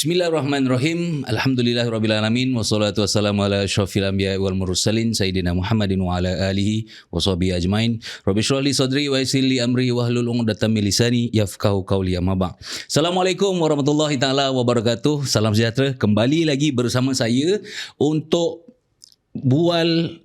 Bismillahirrahmanirrahim. Alhamdulillahirabbil alamin wassalatu wassalamu ala asyrafil anbiya'i wal mursalin sayyidina Muhammadin wa ala alihi washabihi ajmain. Rabbi shrah li sadri wa yassir li amri wahlul 'uqdatam min lisani yafqahu qawli. Amma ba'd. Assalamualaikum warahmatullahi taala wabarakatuh. Salam sejahtera. Kembali lagi bersama saya untuk bual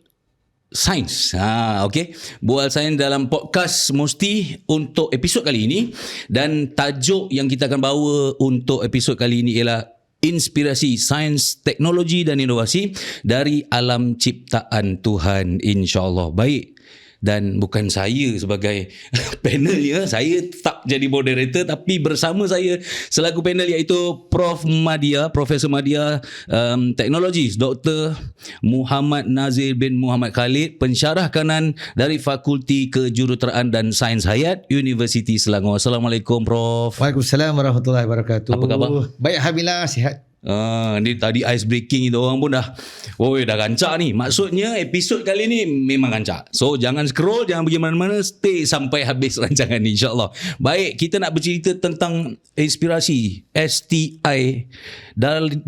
sains. Okey. Bual sains dalam podcast Musti untuk episod kali ini, dan tajuk yang kita akan bawa untuk episod kali ini ialah inspirasi sains, teknologi dan inovasi dari alam ciptaan Tuhan, insya-Allah. Baik. Dan bukan saya sebagai panel ya, saya tak jadi moderator, tapi bersama saya selaku panel iaitu Profesor Madya Teknologi, Dr. Muhammad Nazir bin Muhammad Khalid, pensyarah kanan dari Fakulti Kejuruteraan dan Sains Hayat, Universiti Selangor. Assalamualaikum Prof. Waalaikumsalam warahmatullahi wabarakatuh. Apa khabar? Baik, alhamdulillah, sihat. Ni tadi ice breaking itu orang pun dah rancak ni. Maksudnya episod kali ni memang rancak. So jangan scroll, jangan pergi mana-mana, stay sampai habis rancangan ni, insya-Allah. Baik, kita nak bercerita tentang inspirasi STI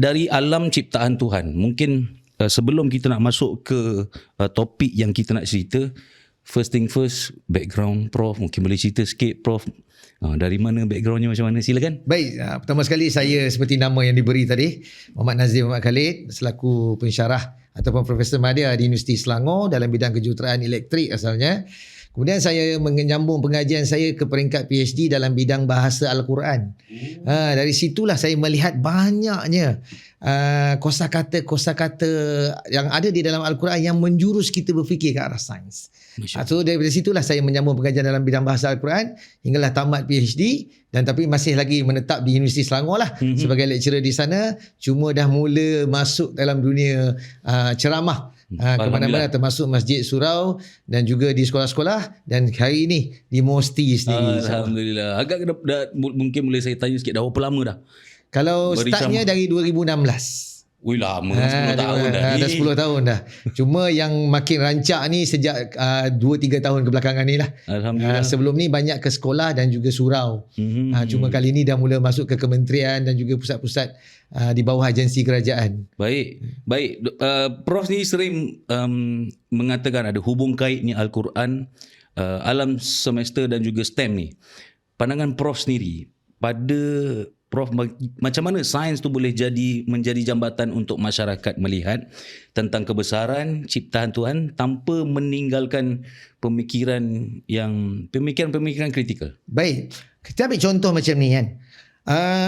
dari alam ciptaan Tuhan. Mungkin sebelum kita nak masuk ke topik yang kita nak cerita, first thing first, background Prof. Mungkin boleh cerita sikit Prof. Dari mana backgroundnya, macam mana? Silakan. Baik, pertama sekali saya seperti nama yang diberi tadi, Muhammad Nazir Muhammad Khalid, selaku pensyarah ataupun Profesor Madya di Universiti Selangor dalam bidang kejuruteraan elektrik asalnya. Kemudian saya menyambung pengajian saya ke peringkat PhD dalam bidang bahasa Al-Quran. Dari situlah saya melihat banyaknya kosakata yang ada di dalam Al-Quran yang menjurus kita berfikir ke arah sains. So dari situlah saya menyambung pengajian dalam bidang bahasa Al-Quran hinggalah tamat PhD, dan tapi masih lagi menetap di Universiti Selangor lah sebagai lecturer di sana. Cuma dah mula masuk dalam dunia ceramah ke mana-mana, termasuk Masjid Surau dan juga di sekolah-sekolah, dan hari ini di Musti sendiri. Alhamdulillah. Agak mungkin boleh saya tanya sikit, dah berapa lama dah? Kalau startnya dari 2016. Wih, lama, 10 tahun dah. Dah 10 tahun dah. Cuma yang makin rancak ni sejak 2-3 tahun kebelakangan ni lah. Alhamdulillah. Sebelum ni banyak ke sekolah dan juga surau. Cuma kali ni dah mula masuk ke kementerian dan juga pusat-pusat di bawah agensi kerajaan. Baik. Prof ni sering mengatakan ada hubung kaitnya Al-Quran, alam semesta dan juga STEM ni. Pandangan Prof sendiri, pada Prof, macam mana sains tu boleh menjadi jambatan untuk masyarakat melihat tentang kebesaran ciptaan Tuhan tanpa meninggalkan pemikiran kritikal? Baik, kita ambil contoh macam ni kan.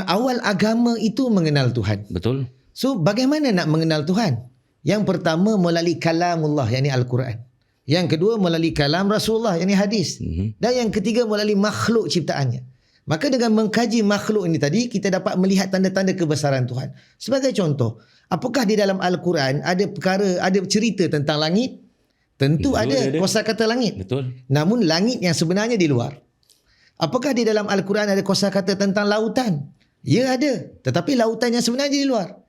Awal agama itu mengenal Tuhan. Betul. So bagaimana nak mengenal Tuhan? Yang pertama melalui kalamullah, yakni Al-Quran. Yang kedua melalui kalam Rasulullah, yakni hadis. Dan yang ketiga melalui makhluk ciptaannya. Maka dengan mengkaji makhluk ini tadi, kita dapat melihat tanda-tanda kebesaran Tuhan. Sebagai contoh, apakah di dalam Al-Quran ada cerita tentang langit? Tentu ada kosakata langit. Betul. Namun langit yang sebenarnya di luar. Apakah di dalam Al-Quran ada kosakata tentang lautan? Ya, ada. Tetapi lautan yang sebenarnya di luar.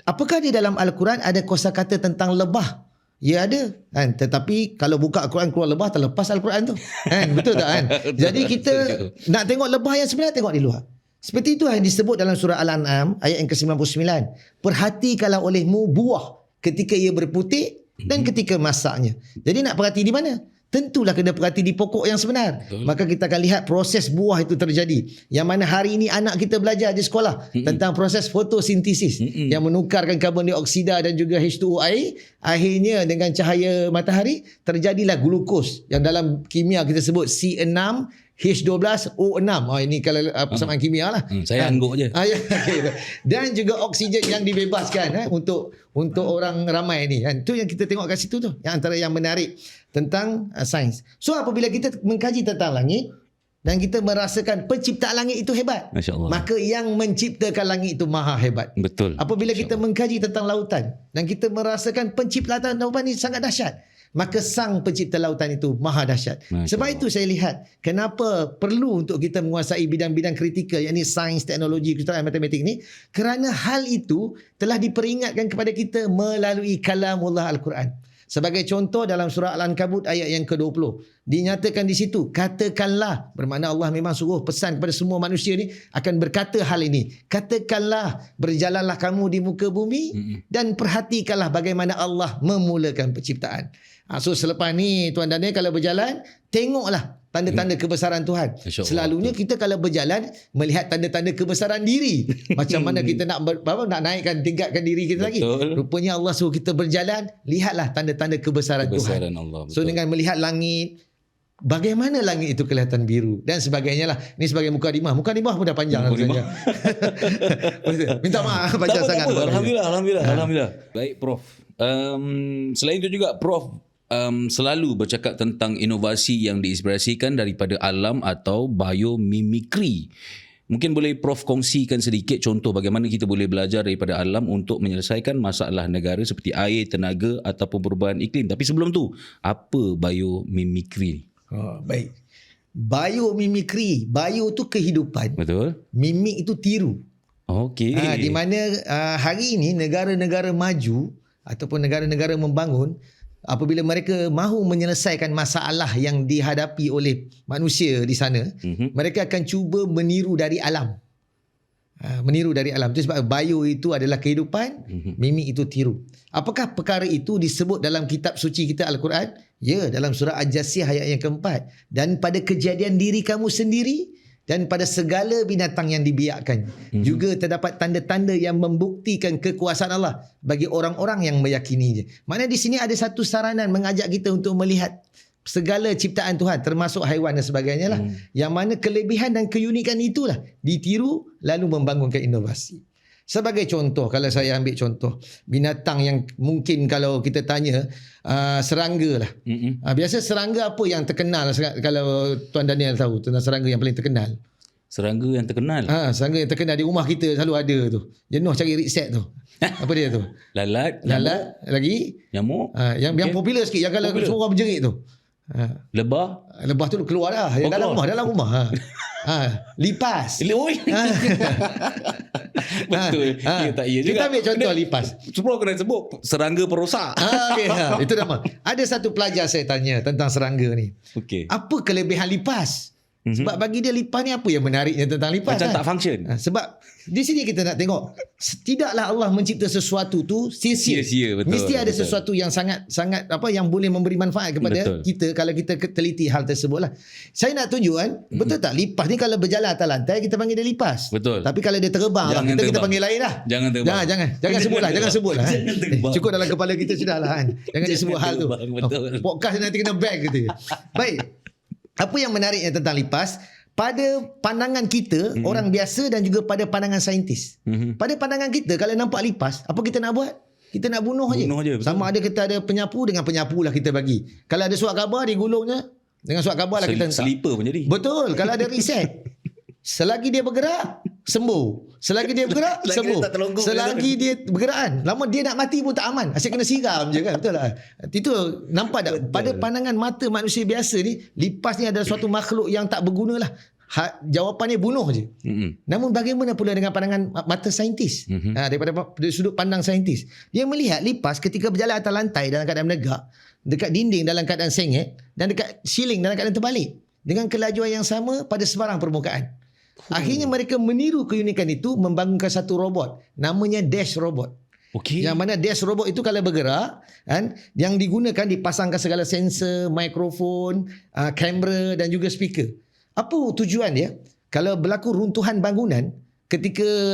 Apakah di dalam Al-Quran ada kosakata tentang lebah? Ya, ada kan. Tetapi kalau buka Al-Quran keluar lebah, terlepas Al-Quran tu kan. Betul tak kan? Jadi kita nak tengok lebah yang sebenarnya, tengok di luar. Seperti itu yang disebut dalam surah Al-An'am ayat yang ke-99. Perhatikanlah olehmu buah ketika ia berputik dan ketika masaknya. Jadi nak perhati di mana? Tentulah kena perhati di pokok yang sebenar. Betul. Maka kita akan lihat proses buah itu terjadi. Yang mana hari ini anak kita belajar di sekolah tentang proses fotosintesis yang menukarkan karbon dioksida dan juga H2O air. Akhirnya dengan cahaya matahari terjadilah glukos yang dalam kimia kita sebut C6H12O6. Ini kalau persamaan kimia lah. Saya angguk je. Dan juga oksigen yang dibebaskan untuk orang ramai ni kan. Itu yang kita tengok kat situ tu. Yang antara yang menarik tentang sains. So apabila kita mengkaji tentang langit dan kita merasakan penciptaan langit itu hebat, maka yang menciptakan langit itu maha hebat. Betul. Apabila kita mengkaji tentang lautan dan kita merasakan penciptaan lautan ini sangat dahsyat, maka sang pencipta lautan itu maha dahsyat. Sebab itu saya lihat kenapa perlu untuk kita menguasai bidang-bidang kritikal, yakni sains, teknologi, kejuruteraan, matematik ni, kerana hal itu telah diperingatkan kepada kita melalui kalamullah Al-Quran. Sebagai contoh dalam surah Al-Ankabut ayat yang ke-20. Dinyatakan di situ, katakanlah, bermakna Allah memang suruh pesan kepada semua manusia ni akan berkata hal ini. Katakanlah, berjalanlah kamu di muka bumi dan perhatikanlah bagaimana Allah memulakan penciptaan. So selepas ni Tuan Daniel kalau berjalan, tengoklah tanda-tanda kebesaran Tuhan. Selalunya kita kalau berjalan melihat tanda-tanda kebesaran diri. Macam mana kita nak naikkan, tingkatkan diri kita lagi. Rupanya Allah suruh kita berjalan, lihatlah tanda-tanda kebesaran Tuhan. Allah. So dengan melihat langit, bagaimana langit itu kelihatan biru dan sebagainya lah. Ini sebagai mukadimah. Mukadimah pun dah panjang rasanya. Minta maaf panjang sangat. Alhamdulillah. Baik Prof. Selain itu juga Prof selalu bercakap tentang inovasi yang diinspirasikan daripada alam atau biomimikri. Mungkin boleh Prof kongsikan sedikit contoh bagaimana kita boleh belajar daripada alam untuk menyelesaikan masalah negara seperti air, tenaga ataupun perubahan iklim. Tapi sebelum tu, apa biomimikri? Baik. Biomimikri. Bio tu kehidupan. Betul. Mimik itu tiru. Okey. Di mana hari ini negara-negara maju ataupun negara-negara membangun, apabila mereka mahu menyelesaikan masalah yang dihadapi oleh manusia di sana, mereka akan cuba meniru dari alam. Meniru dari alam. Itu sebab bio itu adalah kehidupan, mimik itu tiru. Apakah perkara itu disebut dalam kitab suci kita Al-Quran? Ya, dalam surah Al-Jasiyah ayat yang keempat. Dan pada kejadian diri kamu sendiri dan pada segala binatang yang dibiakkan. Juga terdapat tanda-tanda yang membuktikan kekuasaan Allah bagi orang-orang yang meyakininya. Mana di sini ada satu saranan mengajak kita untuk melihat segala ciptaan Tuhan termasuk haiwan dan sebagainya lah. Yang mana kelebihan dan keunikan itulah ditiru lalu membangunkan inovasi. Sebagai contoh, kalau saya ambil contoh binatang yang mungkin kalau kita tanya, serangga lah. Biasa serangga apa yang terkenal, kalau Tuan Daniel tahu tentang serangga yang paling terkenal? Serangga yang terkenal? Serangga yang terkenal di rumah kita selalu ada tu. Jenuh cari riset tu. Apa dia tu? Lalat. Lagi? Nyamuk. Yang popular sikit, yang kalau semua orang berjerit tu. Lebah. Lebah tu keluar dah. Yang dalam rumah. Lipas. Betul. Tak iya juga. Kita ambil contoh lipas. Semua kena sebut serangga perosak. Okay. Itu nama. Ada satu pelajar saya tanya tentang serangga ni. Okay. Apa kelebihan lipas? Sebab bagi dia lipas ni apa yang menariknya tentang lipas? Macam tak function. Sebab di sini kita nak tengok, tidaklah Allah mencipta sesuatu tu sia-sia. Betul. Mesti ada sesuatu yang sangat yang boleh memberi manfaat kepada kita kalau kita teliti hal tersebut lah. Saya nak tunjuk kan, betul tak lipas ni kalau berjalan atas lantai kita panggil dia lipas. Betul. Tapi kalau dia terbang lah, kita panggil lain lah. Jangan terbang. Jangan sebutlah. Cukup dalam kepala kita sudah lah kan. Jangan disebut hal tu. Podcast nanti kena bag gitu. Baik. Apa yang menariknya tentang lipas? Pada pandangan kita, orang biasa dan juga pada pandangan saintis. Pada pandangan kita, kalau nampak lipas, apa kita nak buat? Kita nak bunuh je. Sama ada kita ada penyapu, dengan penyapu lah kita bagi. Kalau ada surat khabar, digulungnya. Dengan surat khabar lah kita letak. Sleeper pun jadi. Betul. Kalau ada reset. Selagi dia bergerak, sembuh. Selagi dia bergerak, sembuh. Selagi dia bergerak kan, lama dia nak mati pun tak aman. Asyik kena siram je kan. Betul lah. Itu nampak tak? Pada pandangan mata manusia biasa ni, lipas ni adalah suatu makhluk yang tak berguna lah. Jawapannya bunuh je. Namun bagaimana pula dengan pandangan mata saintis? Daripada sudut pandang saintis, dia melihat lipas ketika berjalan atas lantai dalam keadaan menegak, dekat dinding dalam keadaan sengit, dan dekat ceiling dalam keadaan terbalik, dengan kelajuan yang sama pada sebarang permukaan. Akhirnya mereka meniru keunikan itu, membangunkan satu robot namanya Dash Robot. Yang mana Dash Robot itu kalau bergerak kan, yang digunakan dipasangkan segala sensor, mikrofon, kamera dan juga speaker. Apa tujuan dia? Kalau berlaku runtuhan bangunan,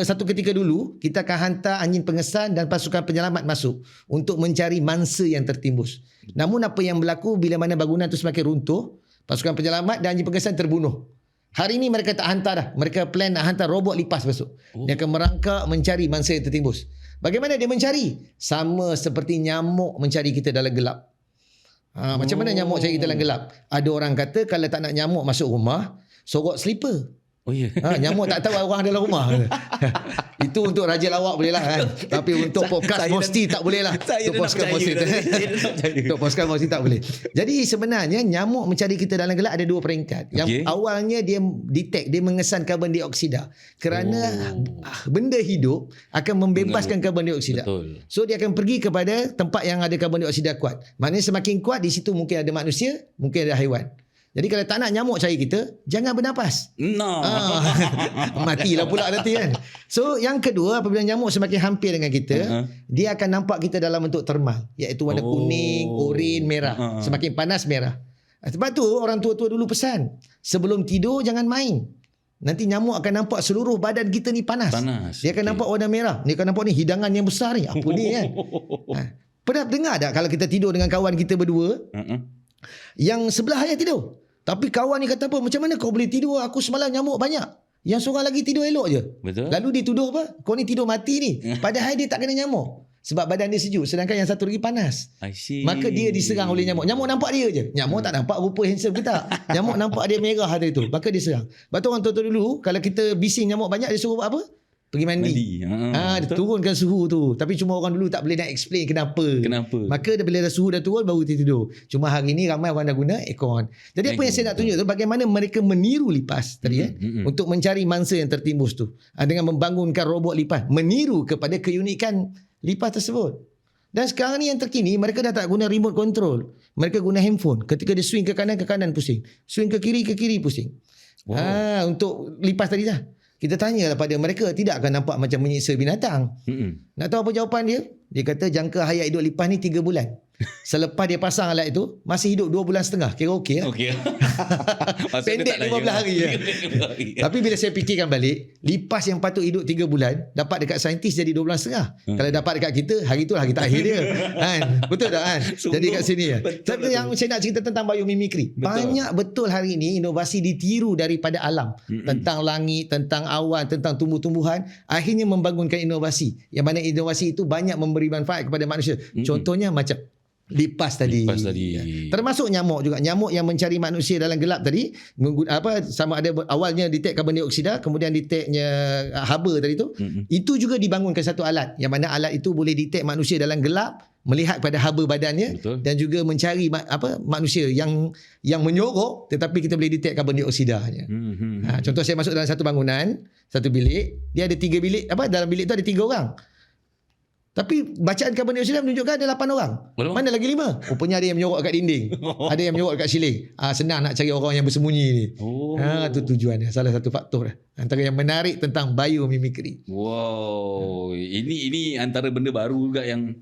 satu ketika dulu kita akan hantar anjing pengesan dan pasukan penyelamat masuk untuk mencari mangsa yang tertimbus. Namun apa yang berlaku bila mana bangunan itu semakin runtuh, pasukan penyelamat dan anjing pengesan terbunuh. Hari ini mereka tak hantar dah. Mereka plan nak hantar robot lipas besok. Dia akan merangkak mencari mangsa yang tertimbus. Bagaimana dia mencari? Sama seperti nyamuk mencari kita dalam gelap. Macam mana nyamuk cari kita dalam gelap? Ada orang kata kalau tak nak nyamuk masuk rumah, sorok slipper. Oh ya. Nyamuk tak tahu orang dalam rumah. Itu untuk raja lawak boleh lah kan. Tapi untuk podcast Mosti tak boleh lah. Untuk podcast Mosti untuk podcast Mosti tak boleh. Jadi sebenarnya nyamuk mencari kita dalam gelap ada 2 peringkat. Yang awalnya dia detect, dia mengesan karbon dioksida. Kerana benda hidup akan membebaskan karbon dioksida. Betul. So dia akan pergi kepada tempat yang ada karbon dioksida kuat. Maknanya semakin kuat di situ mungkin ada manusia, mungkin ada haiwan. Jadi kalau tak nak nyamuk cari kita, jangan bernafas. Matilah pula nanti kan. So yang kedua, apabila nyamuk semakin hampir dengan kita, dia akan nampak kita dalam bentuk termal, iaitu warna kuning, oranye, merah. Semakin panas merah. Sebab tu orang tua-tua dulu pesan, sebelum tidur jangan main. Nanti nyamuk akan nampak seluruh badan kita ni panas. Dia akan nampak warna merah. Dia akan nampak ni hidangan yang besar ni. Apa ni kan? Pernah dengar tak kalau kita tidur dengan kawan kita berdua, yang sebelah ayah tidur, tapi kawan ni kata apa, macam mana kau boleh tidur, aku semalam nyamuk banyak, yang seorang lagi tidur elok je. Betul. Lalu dia tuduh apa, kau ni tidur mati ni, padahal dia tak kena nyamuk sebab badan dia sejuk, sedangkan yang satu lagi panas. I see. Maka dia diserang oleh nyamuk. Nyamuk nampak dia je, nyamuk tak nampak rupa handsome kita. Nyamuk nampak dia merah hari tu, maka dia serang. Lepas tu orang tua-tua dulu, kalau kita bising nyamuk banyak, dia suruh buat apa? Pergi mandi. Dia turunkan suhu tu. Tapi cuma orang dulu tak boleh nak explain kenapa. Maka bila dah suhu dah turun, baru tidur. Cuma hari ni ramai orang dah guna aircon. Jadi apa yang saya nak tunjuk tu, bagaimana mereka meniru lipas tadi untuk mencari mangsa yang tertimbus tu. Dengan membangunkan robot lipas, meniru kepada keunikan lipas tersebut. Dan sekarang ni yang terkini, mereka dah tak guna remote control. Mereka guna handphone. Ketika dia swing ke kanan pusing. Swing ke kiri pusing. Untuk lipas tadi dah. Kita tanyalah pada mereka, tidak akan nampak macam menyiksa binatang. Nak tahu apa jawapan dia? Dia kata jangka hayat hidup lipas ni 3 bulan. Selepas dia pasang alat itu, masih hidup 2 bulan setengah. Kira okey lah. Pendek 15 hari lah. Tapi bila saya fikirkan balik, lipas yang patut hidup 3 bulan, dapat dekat saintis jadi 2 bulan setengah. Kalau dapat dekat kita, hari tu lah hari terakhir dia. Kan? Betul tak kan? Jadi kat sini ya. Tapi yang saya nak cerita tentang biomimikri. Banyak betul hari ini inovasi ditiru daripada alam. Tentang langit, tentang awan, tentang tumbuh-tumbuhan. Akhirnya membangunkan inovasi. Yang mana inovasi itu banyak memberi manfaat kepada manusia. Contohnya macam lipas tadi. Ya. Termasuk nyamuk juga. Nyamuk yang mencari manusia dalam gelap tadi, sama ada awalnya detect karbon dioksida, kemudian detectnya haba tadi tu. Itu juga dibangunkan satu alat, yang mana alat itu boleh detect manusia dalam gelap, melihat pada haba badannya. Betul. Dan juga mencari manusia yang menyorok, tetapi kita boleh detect karbon dioksidanya. Contoh saya masuk dalam satu bangunan, satu bilik, dia ada 3 bilik, dalam bilik tu ada 3 orang. Tapi bacaan karbon dioksida menunjukkan ada 8 orang. Mana lagi 5? Rupanya ada yang menyorok kat dinding. Ada yang menyorok kat siling. Senang nak cari orang yang bersembunyi ni. Itu tujuannya. Salah satu faktor antara yang menarik tentang biomimikri. Wow. Ini antara benda baru juga yang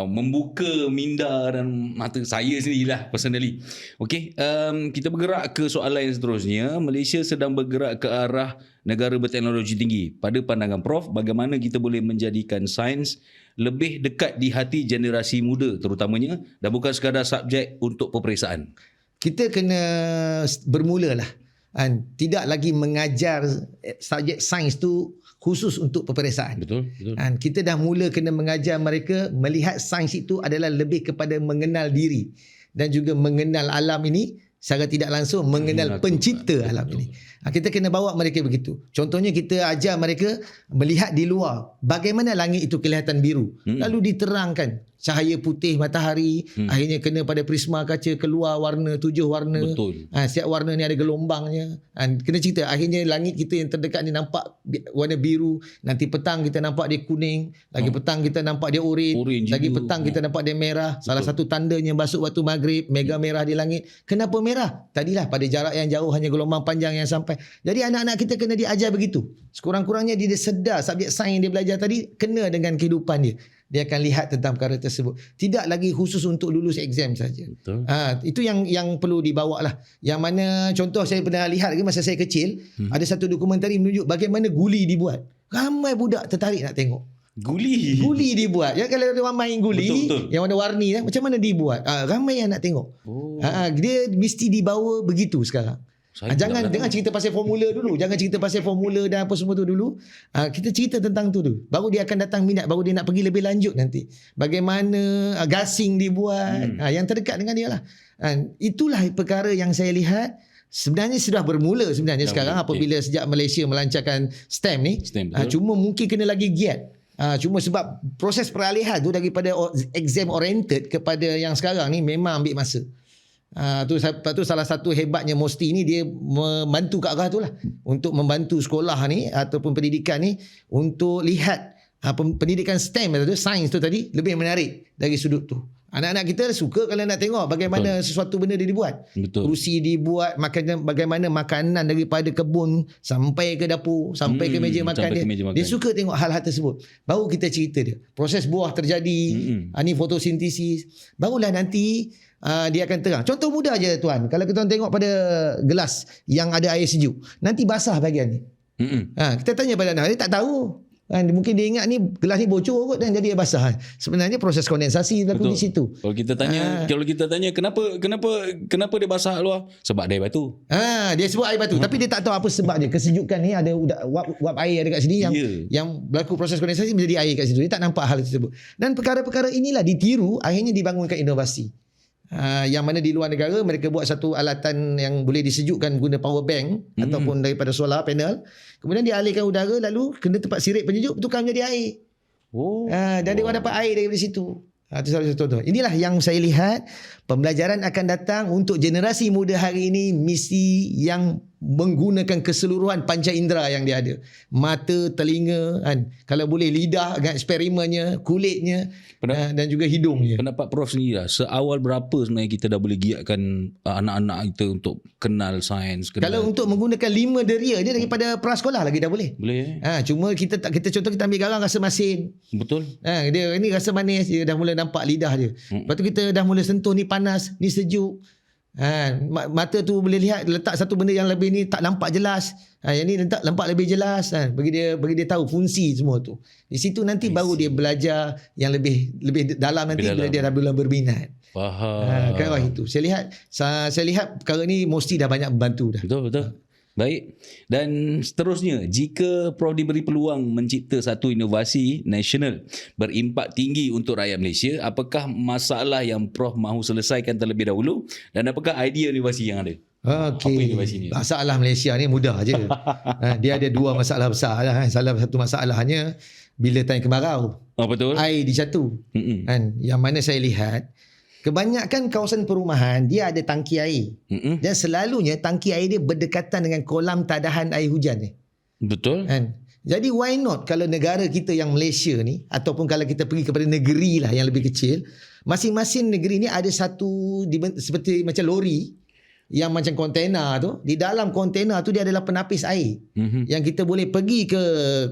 membuka minda dan mata saya sendirilah personally. Okey, kita bergerak ke soalan yang seterusnya. Malaysia sedang bergerak ke arah negara berteknologi tinggi. Pada pandangan Prof, bagaimana kita boleh menjadikan sains lebih dekat di hati generasi muda terutamanya, dan bukan sekadar subjek untuk peperiksaan? Kita kena bermulalah. Tidak lagi mengajar subjek sains tu khusus untuk peperiksaan. Betul. Kita dah mula kena mengajar mereka melihat sains itu adalah lebih kepada mengenal diri dan juga mengenal alam ini secara tidak langsung, mengenal pencipta alam ini. Kita kena bawa mereka begitu. Contohnya kita ajar mereka melihat di luar bagaimana langit itu kelihatan biru. Lalu diterangkan cahaya putih matahari, akhirnya kena pada prisma kaca, keluar warna 7 warna. Betul. Setiap warna ni ada gelombangnya. Kena cerita, akhirnya langit kita yang terdekat ni nampak warna biru, nanti petang kita nampak dia kuning, lagi petang kita nampak dia orange lagi petang kita nampak dia merah. Salah satu tandanya masuk waktu maghrib, mega merah di langit. Kenapa merah? Tadilah pada jarak yang jauh hanya gelombang panjang yang sampai. Jadi anak-anak kita kena diajar begitu. Sekurang-kurangnya dia sedar subjek sains yang dia belajar tadi kena dengan kehidupan dia. Dia akan lihat tentang perkara tersebut. Tidak lagi khusus untuk lulus exam saja. Itu yang perlu dibawa lah. Yang mana contoh saya pernah lihat lagi masa saya kecil, ada satu dokumentari menunjuk bagaimana guli dibuat. Ramai budak tertarik nak tengok. Guli dibuat. Ya, kalau orang main guli, betul. Yang warna-warni macam mana dibuat? Ramai yang nak tengok. Dia mesti dibawa begitu sekarang. Jangan cerita pasal formula dulu. Jangan cerita pasal formula dan apa semua tu dulu. Kita cerita tentang tu dulu. Baru dia akan datang minat. Baru dia nak pergi lebih lanjut nanti. Bagaimana gasing dibuat. Yang terdekat dengan dia lah. Itulah perkara yang saya lihat Sebenarnya sudah bermula sebenarnya sekarang apabila sejak Malaysia melancarkan STEM ni. STEM, Cuma mungkin kena lagi giat. Cuma sebab proses peralihan tu daripada exam oriented kepada yang sekarang ni memang ambil masa. Tu salah satu hebatnya MOSTI ni, dia membantu ke arah tu lah, untuk membantu sekolah ni ataupun pendidikan ni untuk lihat pendidikan STEM tu, sains tu tadi, lebih menarik dari sudut tu. Anak-anak kita suka kalau nak tengok bagaimana sesuatu benda dia dibuat. Kerusi dibuat, bagaimana makanan daripada kebun sampai ke dapur, sampai ke meja makan dia. Dia suka tengok hal-hal tersebut. Baru kita cerita dia. Proses buah terjadi, ni fotosintesis. Barulah nanti dia akan terang. Contoh mudah je tuan. Kalau kita tengok pada gelas yang ada air sejuk, nanti basah bahagian ni. Kita tanya pada anak, dia tak tahu. Mungkin dia ingat ni gelas ni bocor kot dan jadi basah. Sebenarnya proses kondensasi berlaku di situ. Kalau kita tanya kenapa dia basah luar? Sebab ada air batu. Dia sebut air batu, tapi dia tak tahu apa sebab dia. Kesejukan ni ada wap air ada kat sini yang berlaku proses kondensasi menjadi air kat situ. Dia tak nampak hal tersebut. Dan perkara-perkara inilah ditiru, akhirnya dibangunkan inovasi. Yang mana di luar negara mereka buat satu alatan yang boleh disejukkan guna power bank ataupun daripada solar panel, kemudian dialihkan udara, lalu kena tempat sirip penyejuk, tukar menjadi air. Dan dia orang dapat air daripada situ. Itu salah satu contoh. Inilah yang saya lihat pembelajaran akan datang untuk generasi muda hari ini, misi yang menggunakan keseluruhan panca indera yang dia ada. Mata, telinga, kalau boleh lidah dengan eksperimennya, kulitnya dan juga hidungnya. Pendapat Prof sendiri lah, seawal berapa sebenarnya kita dah boleh giatkan anak-anak kita untuk kenal sains? Kalau untuk menggunakan 5 deria dia daripada prasekolah lagi dah boleh. Cuma kita contoh kita ambil garang rasa masin. Betul. Dia ni rasa manis, dia dah mula nampak lidah dia. Lepas tu kita dah mula sentuh, ni panas, ni sejuk. Mata tu boleh lihat, letak satu benda yang lebih ni tak nampak jelas, yang ni nampak lebih jelas. Bagi dia tahu fungsi semua tu. Di situ nanti baru dia belajar yang lebih dalam nanti bila dia dah mula berminat. Faham. Ke arah itu. Saya lihat perkara ni mesti dah banyak membantu dah. Betul. Baik. Dan seterusnya, jika Prof diberi peluang mencipta satu inovasi nasional berimpak tinggi untuk rakyat Malaysia, apakah masalah yang Prof mahu selesaikan terlebih dahulu dan apakah idea inovasi yang ada? Apa inovasi ni? Masalah Malaysia ni mudah je. Dia ada 2 masalah besar lah. Salah satu masalahnya bila time kemarau. Betul. Air dijatuh. Yang mana saya lihat kebanyakan kawasan perumahan dia ada tangki air. Dan selalunya tangki air dia berdekatan dengan kolam tadahan air hujan ni. Betul. Jadi why not kalau negara kita yang Malaysia ni, ataupun kalau kita pergi kepada negeri lah yang lebih kecil, masing-masing negeri ni ada satu seperti macam lori yang macam kontena tu. Di dalam kontena tu dia adalah penapis air. Yang kita boleh pergi ke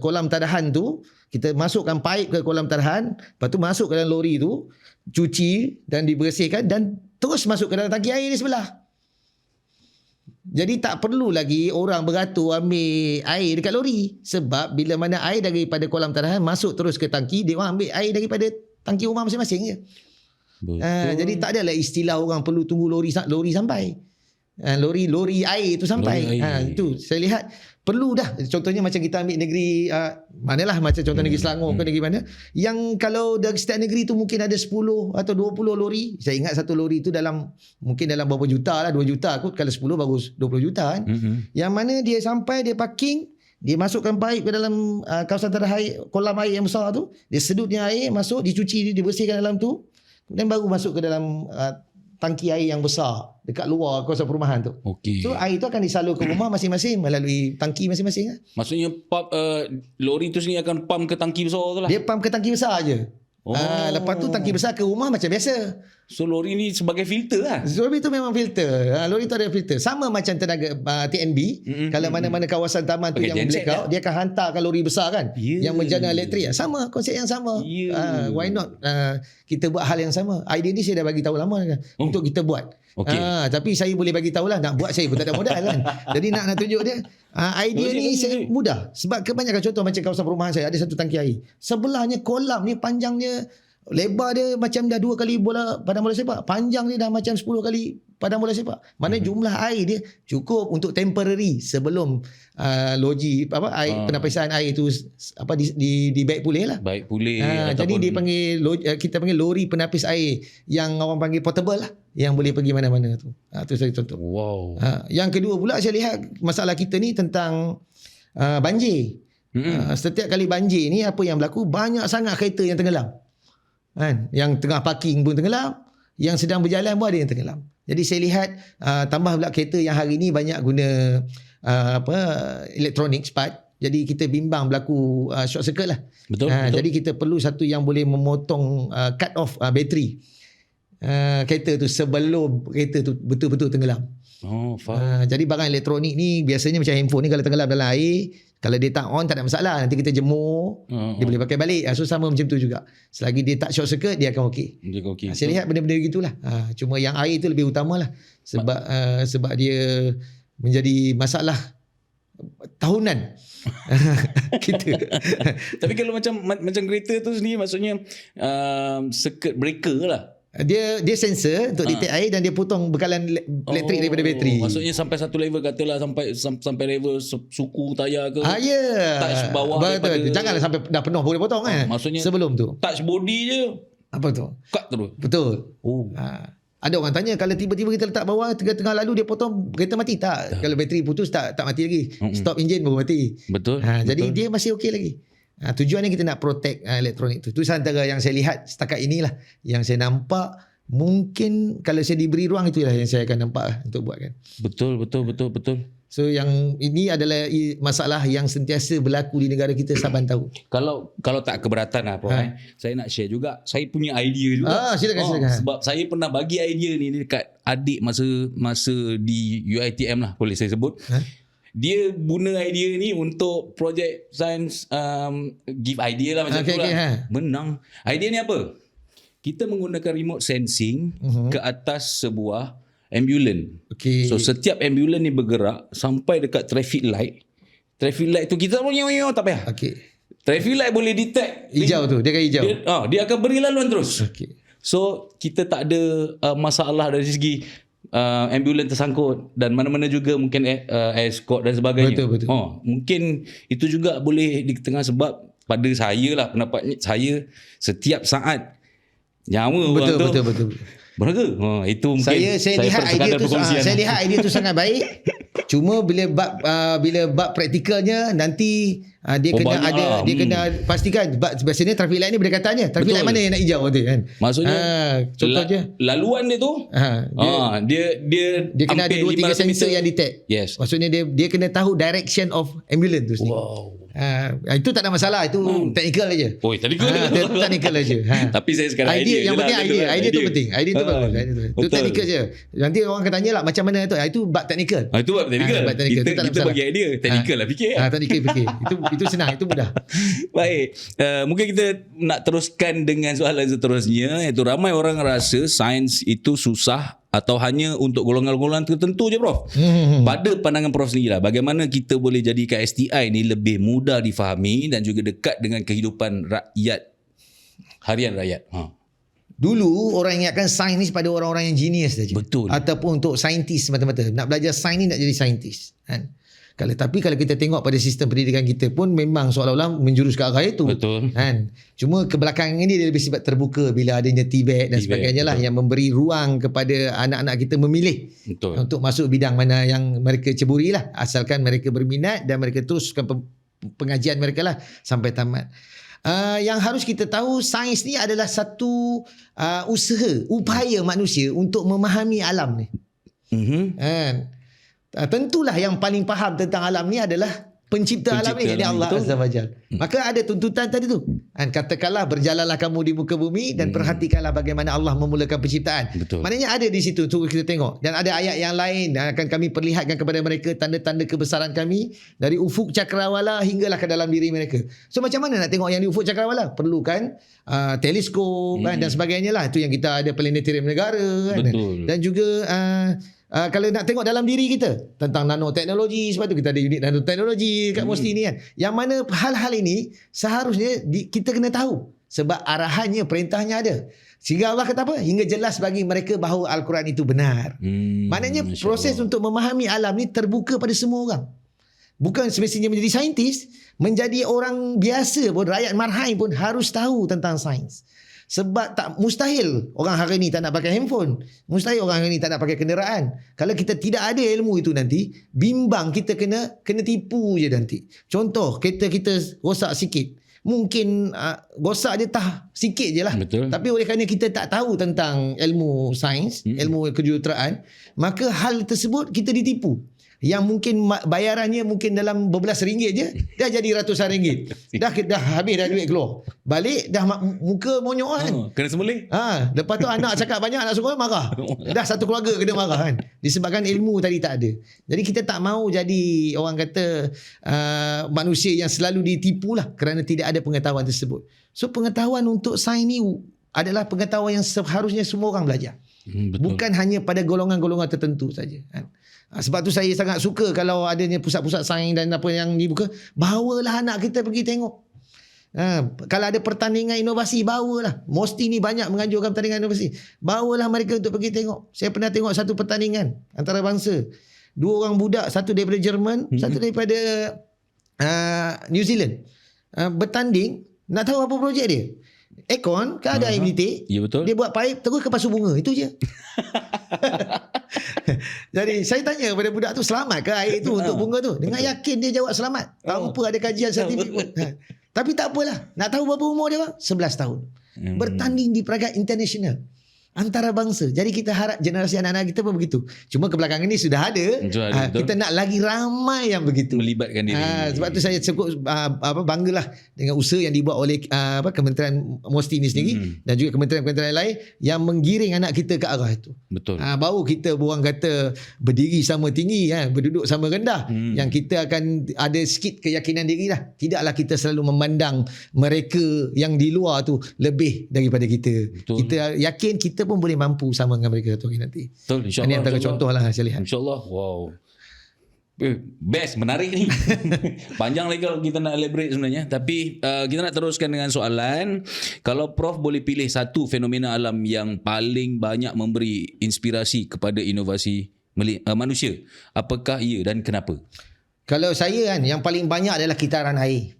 kolam tadahan tu, kita masukkan paip ke kolam tadahan, lepas tu masuk ke dalam lori tu, cuci dan dibersihkan dan terus masuk ke dalam tangki air di sebelah. Jadi tak perlu lagi orang beratur ambil air dekat lori, sebab bila mana air daripada kolam tadahan masuk terus ke tangki, dia orang ambil air daripada tangki rumah masing-masing je. Jadi tak adalah istilah orang perlu tunggu lori sampai. Lori air tu sampai. Itu saya lihat perlu dah. Contohnya macam kita ambil negeri manalah, macam contoh negeri Selangor ke negeri mana, yang kalau dari setiap negeri tu mungkin ada 10 atau 20 lori. Saya ingat satu lori tu mungkin dalam berapa juta lah, 2 juta kot. Kalau 10 baru 20 juta kan. Yang mana dia sampai, dia parking, dia masukkan paip ke dalam kawasan tadahan air, kolam air yang besar tu, dia sedutnya air masuk, dicuci, dibersihkan dalam tu, kemudian baru masuk ke dalam tangki air yang besar dekat luar kawasan perumahan tu. So air tu akan disalur ke rumah masing-masing melalui tangki masing-masing. Maksudnya lori tu sendiri akan pump ke tangki besar tu lah. Dia pump ke tangki besar je. Lepas tu tangki besar ke rumah macam biasa. So lori ni sebagai filter lah. Lori tu memang filter. Lori tu ada filter. Sama macam tenaga TNB. Kalau mana-mana kawasan taman tu yang blackout, dia akan hantarkan lori besar kan, yang menjana elektrik. Sama, konsep yang sama. Why not kita buat hal yang sama. Idea ni saya dah bagi tahu lama kan, untuk kita buat. Tapi saya boleh bagi tahu lah, nak buat saya pun tak ada modal kan. Jadi nak tunjuk dia, idea ni saya mudah. Sebab kebanyakan contoh macam kawasan perumahan saya ada satu tangki air, sebelahnya kolam ni, panjang dia, lebar dia macam dah 2 kali badan bola sepak, panjang dia dah macam 10 kali padang bola sepak. Mana jumlah air dia cukup untuk temporary sebelum loji air penapisan air itu di baik pulih lah. Baik pulih. Jadi dia panggil kita panggil lori penapis air yang orang panggil portable lah, yang boleh pergi mana-mana tu. Itu saya contoh. Wow. Yang kedua pula saya lihat masalah kita ni tentang banjir. Setiap kali banjir ni apa yang berlaku, banyak sangat kereta yang tenggelam. Yang tengah parking pun tenggelam, yang sedang berjalan pun ada yang tenggelam. Jadi saya lihat tambah pula kereta yang hari ni banyak guna electronic part. Jadi kita bimbang berlaku short circuit lah. Betul. Jadi kita perlu satu yang boleh memotong cut off bateri kereta tu sebelum kereta tu betul-betul tenggelam. Faham. Jadi barang elektronik ni biasanya macam handphone ni, kalau tenggelam dalam air, kalau dia tak on tak ada masalah, nanti kita jemur, dia boleh pakai balik. So sama macam tu juga, selagi dia tak short circuit dia akan okey. Saya lihat benda-benda gitulah. Cuma yang air tu lebih utama lah, sebab dia menjadi masalah tahunan kita. Tapi kalau macam kereta tu sendiri, maksudnya circuit breaker lah. Dia sensor untuk detect air, dan dia potong bekalan elektrik daripada bateri. Maksudnya sampai satu level, katalah sampai level suku tayar ke. Touch bawah betul. Janganlah sampai dah penuh boleh potong maksudnya sebelum tu. Touch body je. Apa tu? Cut terus. Betul. Ada orang tanya, kalau tiba-tiba kita letak bawah, tengah lalu dia potong, kereta mati tak? Kalau bateri putus tak mati lagi. Stop enjin baru mati. Betul. Jadi dia masih okey lagi. Tujuannya kita nak protect elektronik tu. Itu antara yang saya lihat setakat inilah, yang saya nampak. Mungkin kalau saya diberi ruang, itulah yang saya akan nampak untuk buatkan. Betul. So yang ini adalah masalah yang sentiasa berlaku di negara kita saban tahun. Kalau tak keberatan lah Prof, saya nak share juga. Saya punya idea juga. Silakan. Sebab saya pernah bagi idea ni dekat adik masa di UiTM lah, boleh saya sebut. Dia guna idea ni untuk projek sains, give idea lah macam tu lah. Menang. Idea ni apa? Kita menggunakan remote sensing ke atas sebuah ambulans. So setiap ambulans ni bergerak sampai dekat traffic light. Traffic light tu kita tak payah. Traffic light boleh detect hijau tu, dia akan hijau. Dia akan beri laluan terus. So kita tak ada masalah dari segi ambulans tersangkut, dan mana-mana juga mungkin escort dan sebagainya. Betul. Mungkin itu juga boleh di tengah, sebab pada saya lah, pendapat saya, setiap saat nyawa betul. Berharga. Itu mungkin saya lihat idea tu sangat baik. Cuma bila bab praktikalnya nanti dia kena pastikan. Biasanya traffic light ni berdekatannya. Traffic light mana yang nak hijau tu kan. Maksudnya contohnya laluan dia tu dia kena ada 2-3 sensor yang detect. Yes. Maksudnya dia kena tahu direction of ambulance tu sendiri. Itu tak ada masalah, itu technical aja. Technical aja. Tapi saya sekarang idea yang penting idea tu penting. Idea tu bagus. Itu technical je. Nanti orang akan tanya lah macam mana tu. Itu bab technical. Itu bab technical. Kita bagi idea technical lah fikir. Technical fikir. Itu senang, itu mudah. Baik. Mungkin kita nak teruskan dengan soalan seterusnya, iaitu ramai orang rasa sains itu susah atau hanya untuk golongan-golongan tertentu je Prof. Pada pandangan Prof sendiri lah, bagaimana kita boleh jadikan STI ni lebih mudah difahami dan juga dekat dengan kehidupan rakyat, harian rakyat? Dulu orang ingatkan sains ni pada orang-orang yang genius saja. Betul. Ataupun untuk saintis mata-mata. Nak belajar sains ni nak jadi saintis. Tapi kalau kita tengok pada sistem pendidikan kita pun memang seolah-olah menjurus ke arah itu. Betul. Cuma kebelakangan ini dia lebih sifat terbuka bila adanya TVET dan sebagainya lah, yang memberi ruang kepada anak-anak kita memilih untuk masuk bidang mana yang mereka ceburi lah, asalkan mereka berminat dan mereka teruskan pengajian mereka lah sampai tamat. Yang harus kita tahu, sains ni adalah satu upaya manusia untuk memahami alam ni. Tentulah yang paling faham tentang alam ni adalah pencipta alam ni, Allah Azza wa Jalla. Maka ada tuntutan tadi tu. Katakanlah berjalanlah kamu di muka bumi dan perhatikanlah bagaimana Allah memulakan penciptaan. Maknanya ada di situ tu kita tengok. Dan ada ayat yang lain akan kami perlihatkan kepada mereka tanda-tanda kebesaran kami dari ufuk cakrawala hinggalah ke dalam diri mereka. So macam mana nak tengok yang di ufuk cakrawala? Perlukan teleskop dan sebagainya lah. Itu yang kita ada planetarium negara dan juga kalau nak tengok dalam diri kita tentang nanoteknologi, sebab tu kita ada unit nanoteknologi kat Mosti ni kan. Yang mana hal-hal ini seharusnya kita kena tahu. Sebab arahannya, perintahnya ada. Sehingga Allah kata apa? Hingga jelas bagi mereka bahawa Al-Quran itu benar. Maknanya proses untuk memahami alam ni terbuka pada semua orang. Bukan semestinya menjadi saintis, menjadi orang biasa pun, rakyat marhain pun harus tahu tentang sains. Sebab tak mustahil orang hari ni tak nak pakai handphone. Mustahil orang hari ni tak nak pakai kenderaan. Kalau kita tidak ada ilmu itu nanti, bimbang kita kena tipu je nanti. Contoh, kereta kita rosak sikit. Mungkin rosak dia sikit je lah. Betul. Tapi oleh kerana kita tak tahu tentang ilmu sains, ilmu kejuruteraan, maka hal tersebut kita ditipu. Yang mungkin bayarannya mungkin dalam berbelas ringgit je, dah jadi ratusan ringgit. Dah habis dah duit keluar. Balik dah muka monyok kan. Kena sembelih. Lepas tu anak cakap banyak, anak sekolah marah. Dah satu keluarga kena marah kan. Disebabkan ilmu tadi tak ada. Jadi kita tak mahu jadi orang kata manusia yang selalu ditipu lah kerana tidak ada pengetahuan tersebut. So pengetahuan untuk sains ni adalah pengetahuan yang seharusnya semua orang belajar. Betul. Bukan hanya pada golongan-golongan tertentu saja kan. Sebab tu saya sangat suka kalau adanya pusat-pusat sains dan apa yang dibuka, bawalah anak kita pergi tengok. Kalau ada pertandingan inovasi, bawalah. Mosti ni banyak menganjurkan pertandingan inovasi. Bawalah mereka untuk pergi tengok. Saya pernah tengok satu pertandingan antarabangsa. 2 orang budak, satu daripada Jerman, satu daripada New Zealand. Bertanding, nak tahu apa projek dia? Aircon, kan ada air menitik. Ya, betul. Dia buat paip terus ke pasu bunga. Itu je. Jadi saya tanya kepada budak tu, selamat ke air tu untuk bunga tu? Dengan yakin dia jawab selamat. Tanpa ada kajian saintifik pun. Tapi tak apalah. Nak tahu berapa umur dia bang? 11 tahun. Bertanding di peringkat international. Antarabangsa. Jadi kita harap generasi anak-anak kita pun begitu. Cuma kebelakangan ini sudah ada. Kita nak lagi ramai yang begitu. Melibatkan diri. Sebab tu saya cukup banggalah dengan usaha yang dibuat oleh Kementerian Mosti ini sendiri dan juga kementerian-kementerian lain yang menggiring anak kita ke arah itu. Betul. Baru kita orang kata berdiri sama tinggi, berduduk sama rendah. Yang kita akan ada sikit keyakinan diri lah. Tidaklah kita selalu memandang mereka yang di luar tu lebih daripada kita. Betul. Kita yakin kita pun boleh mampu sama dengan mereka satu hari nanti. Betul, insyaAllah. Ini antara contoh lah saya lihat. InsyaAllah. Wow. Best, menarik ni. Panjang lagi kalau kita nak elaborate sebenarnya. Tapi kita nak teruskan dengan soalan. Kalau Prof boleh pilih satu fenomena alam yang paling banyak memberi inspirasi kepada inovasi manusia, apakah ia dan kenapa? Kalau saya kan, yang paling banyak adalah kitaran air.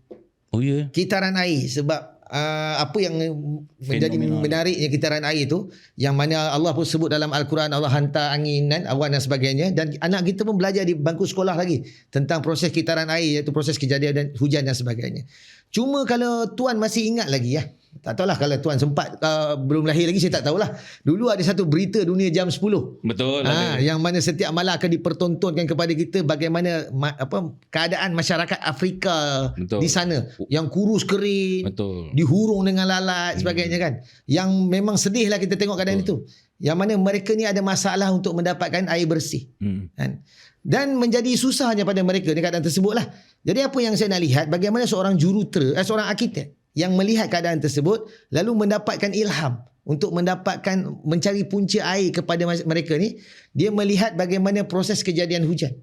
Oh ya? Kitaran air. Sebab apa yang menjadi menariknya kitaran air itu, yang mana Allah pun sebut dalam Al-Quran, Allah hantar angin dan awan dan sebagainya, dan anak kita pun belajar di bangku sekolah lagi tentang proses kitaran air, iaitu proses kejadian dan hujan dan sebagainya. Cuma kalau tuan masih ingat lagi tak tahulah kalau tuan sempat belum lahir lagi, saya tak tahulah. Dulu ada satu berita dunia jam 10. Betul. Yang mana setiap malam akan dipertontonkan kepada kita bagaimana keadaan masyarakat Afrika. Betul. Di sana yang kurus kering. Betul. Dihurung dengan lalat sebagainya kan. Yang memang sedihlah kita tengok keadaan itu. Yang mana mereka ni ada masalah untuk mendapatkan air bersih. Kan? Dan menjadi susahnya pada mereka di keadaan tersebut lah. Jadi apa yang saya nak lihat, bagaimana seorang jurutera, seorang arkitek yang melihat keadaan tersebut lalu mendapatkan ilham untuk mencari punca air kepada mereka ni. Dia melihat bagaimana proses kejadian hujan,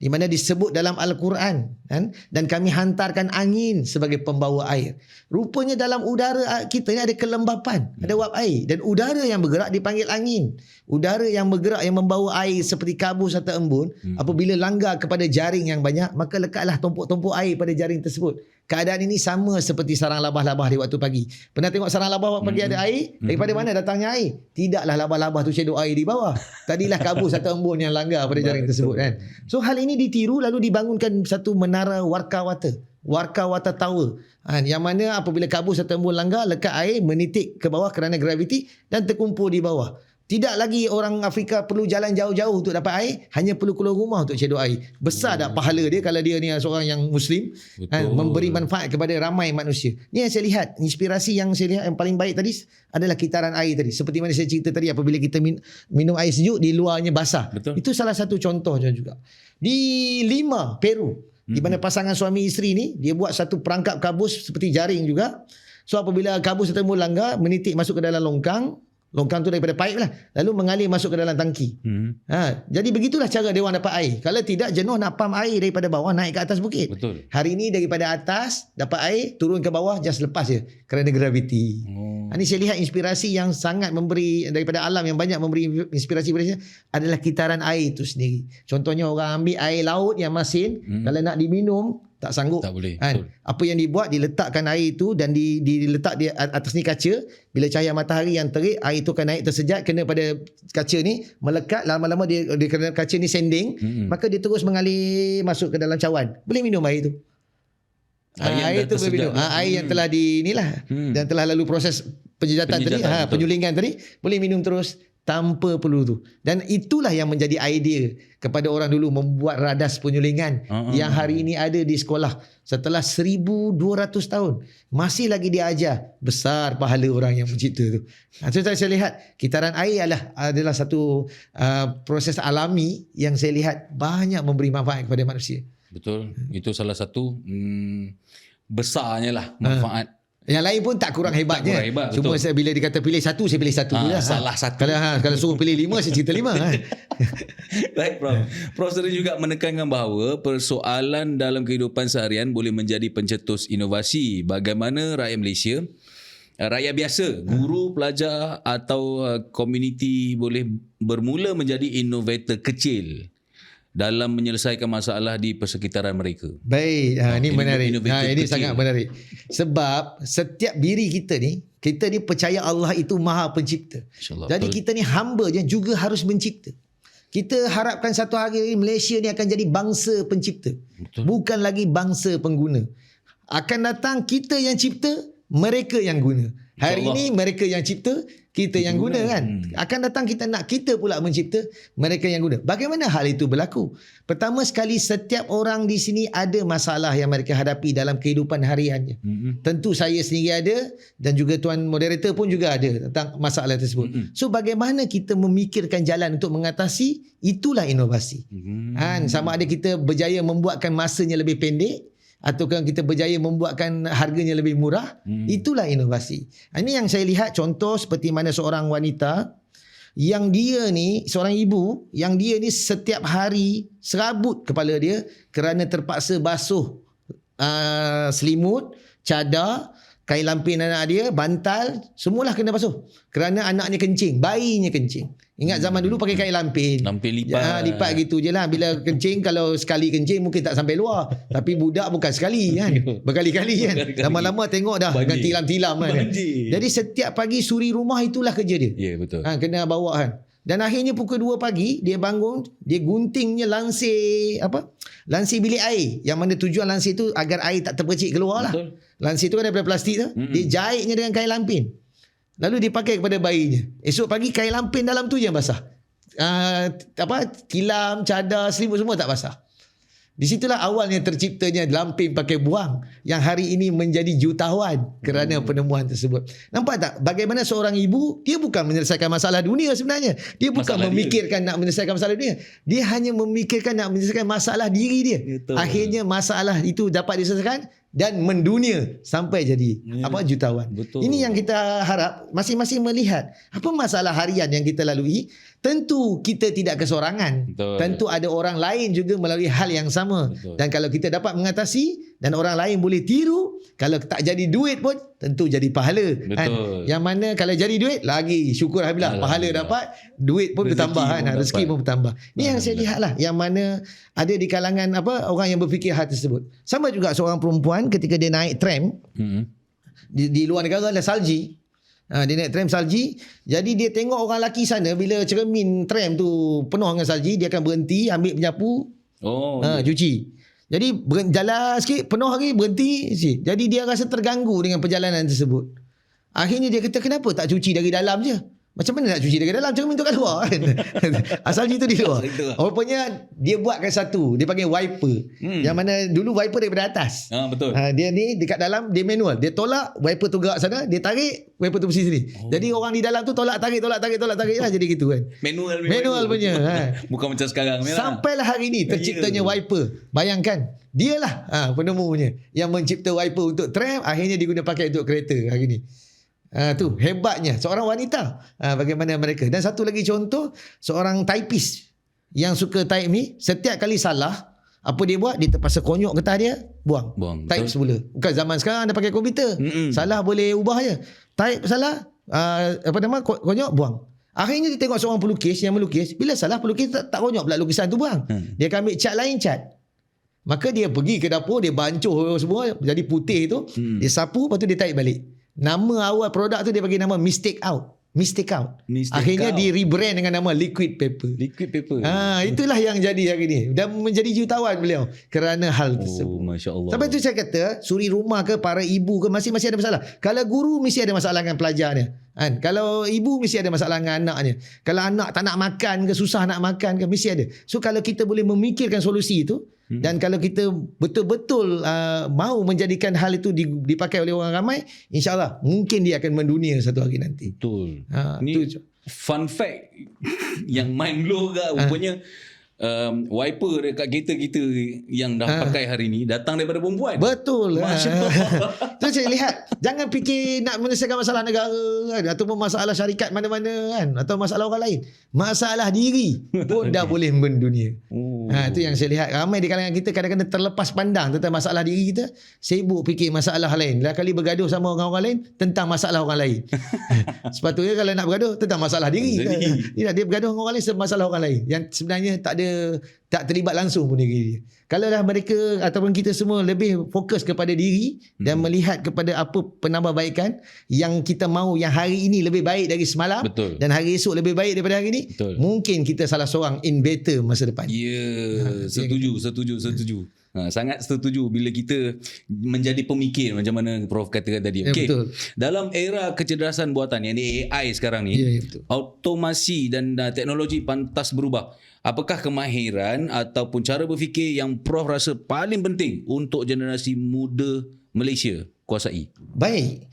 di mana disebut dalam Al-Quran kan? Dan kami hantarkan angin sebagai pembawa air. Rupanya dalam udara kita ni ada kelembapan, ada wap air, dan udara yang bergerak dipanggil angin. Udara yang bergerak yang membawa air seperti kabus atau embun, apabila langgar kepada jaring yang banyak, maka lekatlah tumpuk-tumpuk air pada jaring tersebut. Keadaan ini sama seperti sarang labah-labah di waktu pagi. Pernah tengok sarang labah waktu pagi ada air? Daripada mana datangnya air? Tidaklah labah-labah tu cedok air di bawah. Tadilah kabus atau embun yang langgar pada jaring tersebut kan. So hal ini ditiru, lalu dibangunkan satu menara Warkawata Tower. Yang mana apabila kabus atau embun langgar, lekat air menitik ke bawah kerana graviti dan terkumpul di bawah. Tidak lagi orang Afrika perlu jalan jauh-jauh untuk dapat air, hanya perlu keluar rumah untuk cedok air. Besar dah pahala dia kalau dia ni seorang yang Muslim, memberi manfaat kepada ramai manusia. Ni yang saya lihat, inspirasi yang saya lihat yang paling baik tadi adalah kitaran air tadi. Seperti mana saya cerita tadi, apabila kita minum air sejuk, di luarnya basah. Betul. Itu salah satu contohnya juga. Di Lima, Peru, di mana pasangan suami isteri ni, dia buat satu perangkap kabus seperti jaring juga. So apabila kabus atau embun langgar, menitik masuk ke dalam longkang, Longkang tu daripada paip lah. Lalu mengalir masuk ke dalam tangki. Jadi begitulah cara dia orang dapat air. Kalau tidak, jenuh nak pump air daripada bawah naik ke atas bukit. Betul. Hari ni daripada atas dapat air, turun ke bawah just lepas je kerana graviti. Ini saya lihat inspirasi yang sangat memberi daripada alam, yang banyak memberi inspirasi pada saya adalah kitaran air itu sendiri. Contohnya orang ambil air laut yang masin, kalau nak diminum tak sanggup. Tak boleh. Kan? Apa yang dibuat, diletakkan air itu dan diletak di atas ni kaca. Bila cahaya matahari yang terik, air itu akan naik tersejat kena pada kaca ni, melekat, lama-lama dia kena kaca ni sending, maka dia terus mengalir masuk ke dalam cawan. Boleh minum air itu. Air itu boleh minum. Air yang telah dan telah lalu proses penjejatan tadi, penyulingan tadi, boleh minum terus tanpa perlu tu. Dan itulah yang menjadi idea kepada orang dulu membuat radas penyulingan yang hari ini ada di sekolah. Setelah 1200 tahun masih lagi diajar. Besar pahala orang yang mencipta tu. Saya lihat kitaran air adalah satu proses alami yang saya lihat banyak memberi manfaat kepada manusia. Betul. Itu salah satu besarnya lah manfaat. Yang lain pun tak kurang hebatnya. Cuma saya, bila dikata pilih satu, saya pilih satu je. Salah satu. Kalau suruh pilih 5, saya cerita 5. Baik, Prof. Prof sering juga menekankan bahawa persoalan dalam kehidupan seharian boleh menjadi pencetus inovasi. Bagaimana rakyat Malaysia, rakyat biasa, guru, pelajar atau komuniti boleh bermula menjadi inovator kecil dalam menyelesaikan masalah di persekitaran mereka. Baik, ini menarik. Ini sangat menarik. Sebab setiap diri kita ni percaya Allah itu Maha Pencipta. Jadi kita ni hamba je juga harus mencipta. Kita harapkan satu hari Malaysia ni akan jadi bangsa pencipta. Betul. Bukan lagi bangsa pengguna. Akan datang kita yang cipta, mereka yang guna. Hari ini mereka yang cipta, kita yang guna kan. Akan datang kita pula mencipta, mereka yang guna. Bagaimana hal itu berlaku? Pertama sekali, setiap orang di sini ada masalah yang mereka hadapi dalam kehidupan hariannya. Tentu saya sendiri ada dan juga tuan moderator pun juga ada tentang masalah tersebut. So bagaimana kita memikirkan jalan untuk mengatasi, itulah inovasi. Sama ada kita berjaya membuatkan masanya lebih pendek, ataukah kita berjaya membuatkan harganya lebih murah, itulah inovasi. Ini yang saya lihat contoh seperti mana seorang wanita yang dia ni, seorang ibu yang dia ni setiap hari serabut kepala dia kerana terpaksa basuh selimut, cadar, kain lampin anak dia, bantal, semualah kena basuh kerana anaknya kencing, bayinya kencing. Ingat zaman dulu pakai kain lampin. Lampin lipat. Lipat gitu je lah. Bila kencing, kalau sekali kencing mungkin tak sampai luar. Tapi budak bukan sekali kan. Berkali-kali kan. Lama-lama tengok dah dengan tilam-tilam kan. Jadi setiap pagi suri rumah itulah kerja dia. Ya, betul. Kena bawa kan. Dan akhirnya pukul 2 pagi dia bangun, dia guntingnya lansir bilik air. Yang mana tujuan lansir itu agar air tak terpercik keluar lah. Lansir itu kan daripada plastik tu. Dia jahitnya dengan kain lampin. Lalu dipakai kepada bayinya. Esok pagi kain lampin dalam tu je yang basah. Tilam, cadar, selimut semua tak basah. Di situlah awalnya terciptanya lampin pakai buang yang hari ini menjadi jutawan kerana penemuan tersebut. Nampak tak bagaimana seorang ibu, dia bukan menyelesaikan masalah dunia sebenarnya. Dia bukan memikirkan nak menyelesaikan masalah dunia. Dia hanya memikirkan nak menyelesaikan masalah diri dia. Betul. Akhirnya masalah itu dapat diselesaikan dan mendunia sampai jadi jutawan. Betul. Ini yang kita harap masing-masing melihat apa masalah harian yang kita lalui. Tentu kita tidak kesorangan. Betul. Tentu ada orang lain juga melalui hal yang sama. Betul. Dan kalau kita dapat mengatasi dan orang lain boleh tiru, kalau tak jadi duit pun tentu jadi pahala. Betul. Yang mana kalau jadi duit lagi syukur alhamdulillah, pahala dapat, duit pun bertambah kan, rezeki pun bertambah. Ini yang saya lihatlah yang mana ada di kalangan orang yang berfikir hal tersebut. Sama juga seorang perempuan ketika dia naik tram di luar negara ada salji. Dia naik tram salji. Jadi dia tengok orang lelaki sana, bila cermin tram tu penuh dengan salji, dia akan berhenti ambil penyapu, cuci. Jadi jalan sikit penuh lagi, berhenti. Jadi dia rasa terganggu dengan perjalanan tersebut. Akhirnya dia kata, kenapa tak cuci dari dalam je? Macam mana nak cuci dari dalam? Cermin tu kat luar kan. Salji tu di luar. Rupanya dia buatkan satu, dia panggil wiper. Yang mana dulu wiper daripada atas. Betul. Dia ni dekat dalam, dia manual. Dia tolak, wiper tu gerak sana, dia tarik, wiper tu bersih sini. Jadi orang di dalam tu tolak tarik lah, jadi gitu kan. Manual punya. Bukan macam sekarang. Sampailah hari ni terciptanya wiper. Bayangkan, dialah penemunya yang mencipta wiper untuk tram, akhirnya diguna pakai untuk kereta hari ni. Tu hebatnya seorang wanita. Bagaimana mereka. Dan satu lagi contoh, seorang typist yang suka type ni, setiap kali salah, apa dia buat? Dia terpaksa konyok getah dia, buang. Type betul. semula. Bukan zaman sekarang anda pakai komputer. Salah boleh ubah je. Type salah, konyok, buang. Akhirnya dia tengok seorang pelukis yang melukis, bila salah pelukis tak konyok pula lukisan tu, buang. Dia akan ambil cat lain, cat. Maka dia pergi ke dapur, dia bancuh semua jadi putih tu, dia sapu, lepas tu dia type balik. Nama awal produk tu dia bagi nama Mistake Out. Akhirnya di rebrand dengan nama Liquid Paper. Itulah yang jadi hari ni. Dan menjadi jutawan beliau kerana hal tersebut. Masya Allah. Sampai tu saya kata, suri rumah ke, para ibu ke, masih ada masalah. Kalau guru mesti ada masalah dengan pelajarnya. Kan? Kalau ibu mesti ada masalah dengan anaknya. Kalau anak tak nak makan ke, susah nak makan ke, mesti ada. So kalau kita boleh memikirkan solusi itu, dan kalau kita betul-betul mahu menjadikan hal itu dipakai oleh orang ramai, insyaAllah mungkin dia akan mendunia satu hari nanti. Betul. Ni fun fact yang mind blow ke, rupanya wiper dekat kereta kita yang dah pakai hari ni datang daripada perempuan. Betul. Masya Allah. Tu saya lihat, jangan fikir nak menyelesaikan masalah negara kan, ataupun masalah syarikat mana-mana kan, atau masalah orang lain. Masalah diri pun dah boleh mendunia. Itu yang saya lihat. Ramai di kalangan kita kadang-kadang terlepas pandang tentang masalah diri kita, sibuk fikir masalah lain. Lain kali bergaduh sama orang lain tentang masalah orang lain. Sepatutnya kalau nak bergaduh tentang masalah diri. Tidak, dia bergaduh dengan orang lain sebab masalah orang lain yang sebenarnya tak terlibat langsung pun diri dia. Kalau dah mereka ataupun kita semua lebih fokus kepada diri dan melihat kepada apa penambahbaikan yang kita mahu, yang hari ini lebih baik dari semalam. Betul. Dan hari esok lebih baik daripada hari ini. Betul. Mungkin kita salah seorang in better masa depan. Setuju. Sangat setuju bila kita menjadi pemikir macam mana Prof katakan tadi. Okey. Betul. Dalam era kecerdasan buatan yang ni AI sekarang ni, betul. automasi dan teknologi pantas berubah. Apakah kemahiran ataupun cara berfikir yang Prof rasa paling penting untuk generasi muda Malaysia kuasai? Baik.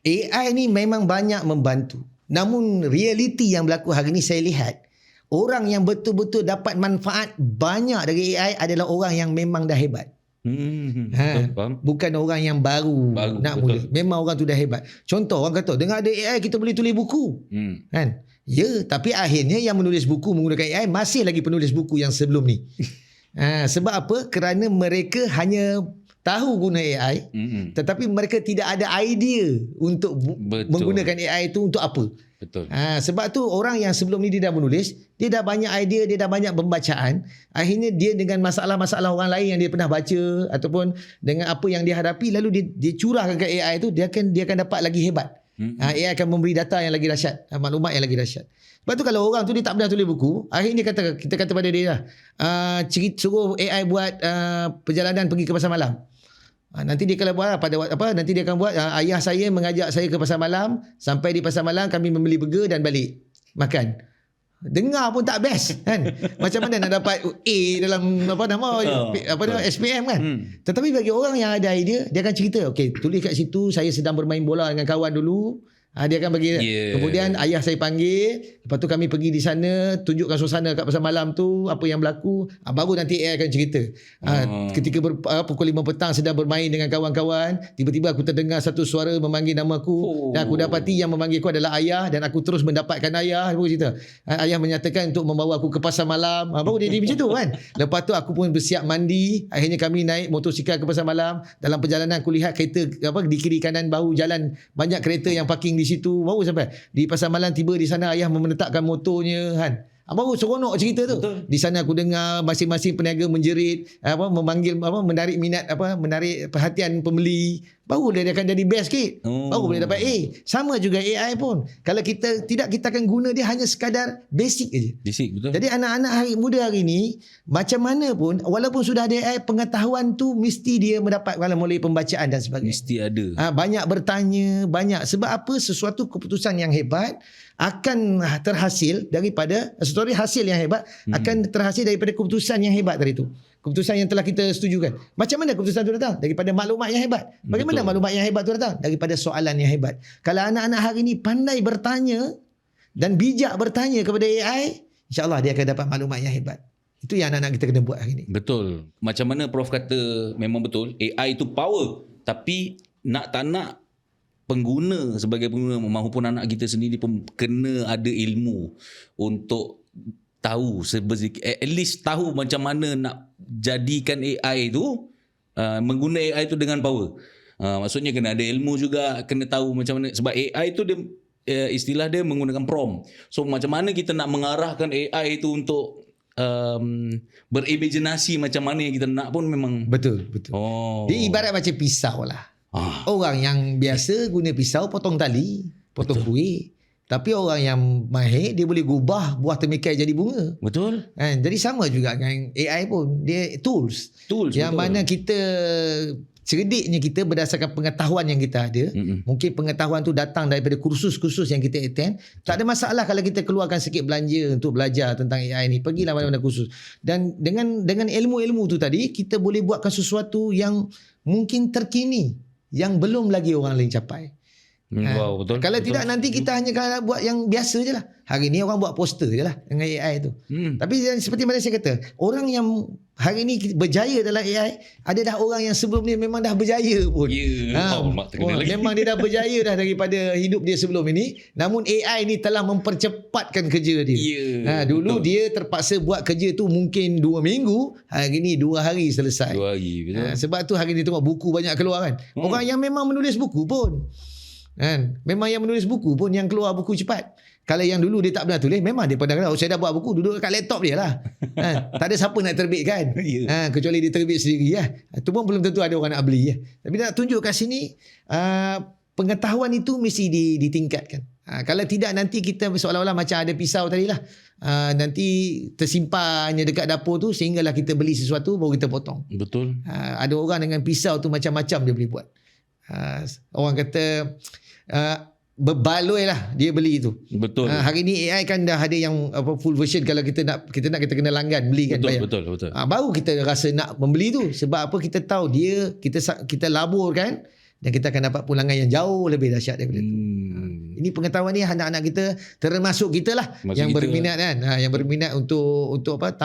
AI ni memang banyak membantu. Namun realiti yang berlaku hari ni saya lihat, orang yang betul-betul dapat manfaat banyak dari AI adalah orang yang memang dah hebat. Faham? Bukan orang yang baru nak betul. mula. Memang orang tu dah hebat. Contoh, orang kata dengan ada AI kita boleh tulis buku. Kan? Ya, tapi akhirnya yang menulis buku menggunakan AI masih lagi penulis buku yang sebelum ni. Sebab apa? Kerana mereka hanya tahu guna AI, tetapi mereka tidak ada idea untuk menggunakan AI itu untuk apa. Betul. Sebab tu orang yang sebelum ni dia dah menulis, dia dah banyak idea, dia dah banyak pembacaan. Akhirnya dia dengan masalah-masalah orang lain yang dia pernah baca ataupun dengan apa yang dia hadapi, lalu dia curahkan ke AI tu, dia akan dapat lagi hebat. AI akan memberi data yang lagi dahsyat, maklumat yang lagi dahsyat. Sebab tu kalau orang tu dia tak pernah tulis buku, akhirnya kita kata pada dia lah, suruh AI buat perjalanan pergi ke pasar malam. Nanti dia kalau buat nanti dia akan buat ayah saya mengajak saya ke pasar malam, sampai di pasar malam kami membeli burger dan balik makan. Dengar pun tak best kan. Macam mana nak dapat A dalam SPM kan. Tetapi bagi orang yang ada idea, dia akan cerita, okey, tulis kat situ saya sedang bermain bola dengan kawan dulu. Dia akan bagi kemudian ayah saya panggil, lepas tu kami pergi di sana, tunjukkan suasana kat pasar malam tu, apa yang berlaku, baru nanti AI akan cerita. Ketika pukul 5 petang sedang bermain dengan kawan-kawan, tiba-tiba aku terdengar satu suara memanggil nama aku, dan aku dapati yang memanggil aku adalah ayah, dan aku terus mendapatkan ayah, baru cerita. Ayah menyatakan untuk membawa aku ke pasar malam, baru dia macam tu kan. Lepas tu aku pun bersiap mandi, akhirnya kami naik motosikal ke pasar malam. Dalam perjalanan aku lihat kereta di kiri kanan bahu jalan banyak kereta yang parking di situ, baru sampai di pasar malam, tiba di sana ayah meletakkan motornya kan. Baru seronok cerita tu. Betul. Di sana aku dengar masing-masing peniaga menjerit, memanggil, menarik minat, menarik perhatian pembeli. Baru dia akan jadi best sikit. Baru boleh dapat A. Sama juga AI pun. Kalau kita akan guna dia hanya sekadar basic aja. Basic, betul. Jadi anak-anak muda hari ni, macam mana pun, walaupun sudah ada AI, pengetahuan tu mesti dia mendapat melalui pembacaan dan sebagainya. Mesti ada. Banyak bertanya, banyak. Sebab apa? Sesuatu keputusan yang hebat akan terhasil daripada hasil yang hebat akan terhasil daripada keputusan yang hebat tadi tu. Keputusan yang telah kita setujukan. Macam mana keputusan itu datang? Daripada maklumat yang hebat. Bagaimana maklumat yang hebat itu datang? Daripada soalan yang hebat. Kalau anak-anak hari ini pandai bertanya dan bijak bertanya kepada AI, insya-Allah dia akan dapat maklumat yang hebat. Itu yang anak-anak kita kena buat hari ini. Betul. Macam mana Prof kata, memang betul. AI itu power. Tapi nak tak nak, pengguna, sebagai pengguna maupun anak kita sendiri pun kena ada ilmu untuk tahu at least tahu macam mana nak jadikan AI tu mengguna AI tu dengan power. Maksudnya kena ada ilmu juga, kena tahu macam mana, sebab AI tu dia istilah dia menggunakan prompt. So macam mana kita nak mengarahkan AI tu untuk berimajinasi macam mana yang kita nak pun memang Betul. Dia ibarat macam pisau lah. Orang yang biasa guna pisau potong tali, potong kuih. Tapi orang yang mahir, dia boleh gubah buah temikai jadi bunga. Betul. Kan? Jadi sama juga dengan AI pun. Dia tools yang betul. mana kita cerdiknya kita berdasarkan pengetahuan yang kita ada. Mungkin pengetahuan tu datang daripada kursus-kursus yang kita attend. Tak ada masalah kalau kita keluarkan sikit belanja untuk belajar tentang AI ni. Pergilah mana-mana kursus. Dan dengan ilmu-ilmu tu tadi, kita boleh buatkan sesuatu yang mungkin terkini, yang belum lagi orang lain capai. Wow, betul. Kalau betul. tidak nanti kita hanya buat yang biasa je lah. Hari ni orang buat poster je lah dengan AI tu. Tapi seperti mana saya kata, orang yang hari ni berjaya dalam AI, ada dah orang yang sebelum ni memang dah berjaya pun. Memang dia dah berjaya dah daripada hidup dia sebelum ini. Namun AI ni telah mempercepatkan kerja dia. Dulu dia terpaksa buat kerja tu mungkin 2 minggu, hari ni 2 hari selesai. 2 hari, betul. Sebab tu hari ni tengok buku banyak keluar kan. Orang yang memang menulis buku pun kan, memang yang menulis buku pun yang keluar buku cepat. Kalau yang dulu dia tak pernah tulis, memang dia pernah kata, saya dah buat buku, duduk kat laptop dia lah. Tak ada siapa nak terbitkan. Kecuali dia terbit sendiri lah. Itu pun belum tentu ada orang nak beli. Tapi nak tunjuk kat sini, pengetahuan itu mesti ditingkatkan. Kalau tidak nanti kita seolah-olah macam ada pisau tadi lah. Nanti tersimpannya dekat dapur tu sehinggalah kita beli sesuatu baru kita potong. Betul. Ada orang dengan pisau tu macam-macam dia boleh buat. Orang kata berbaloi lah dia beli tu. Betul. Hari ni AI kan dah ada yang full version. Kalau kita kena langgan beli kan. Betul. Baru kita rasa nak membeli tu. Sebab apa, kita tahu dia, kita labur kan, dan kita akan dapat pulangan yang jauh lebih dahsyat daripada tu. Ini pengetahuan ni anak-anak kita, termasuk kita lah yang berminat kan. Yang berminat untuk apa,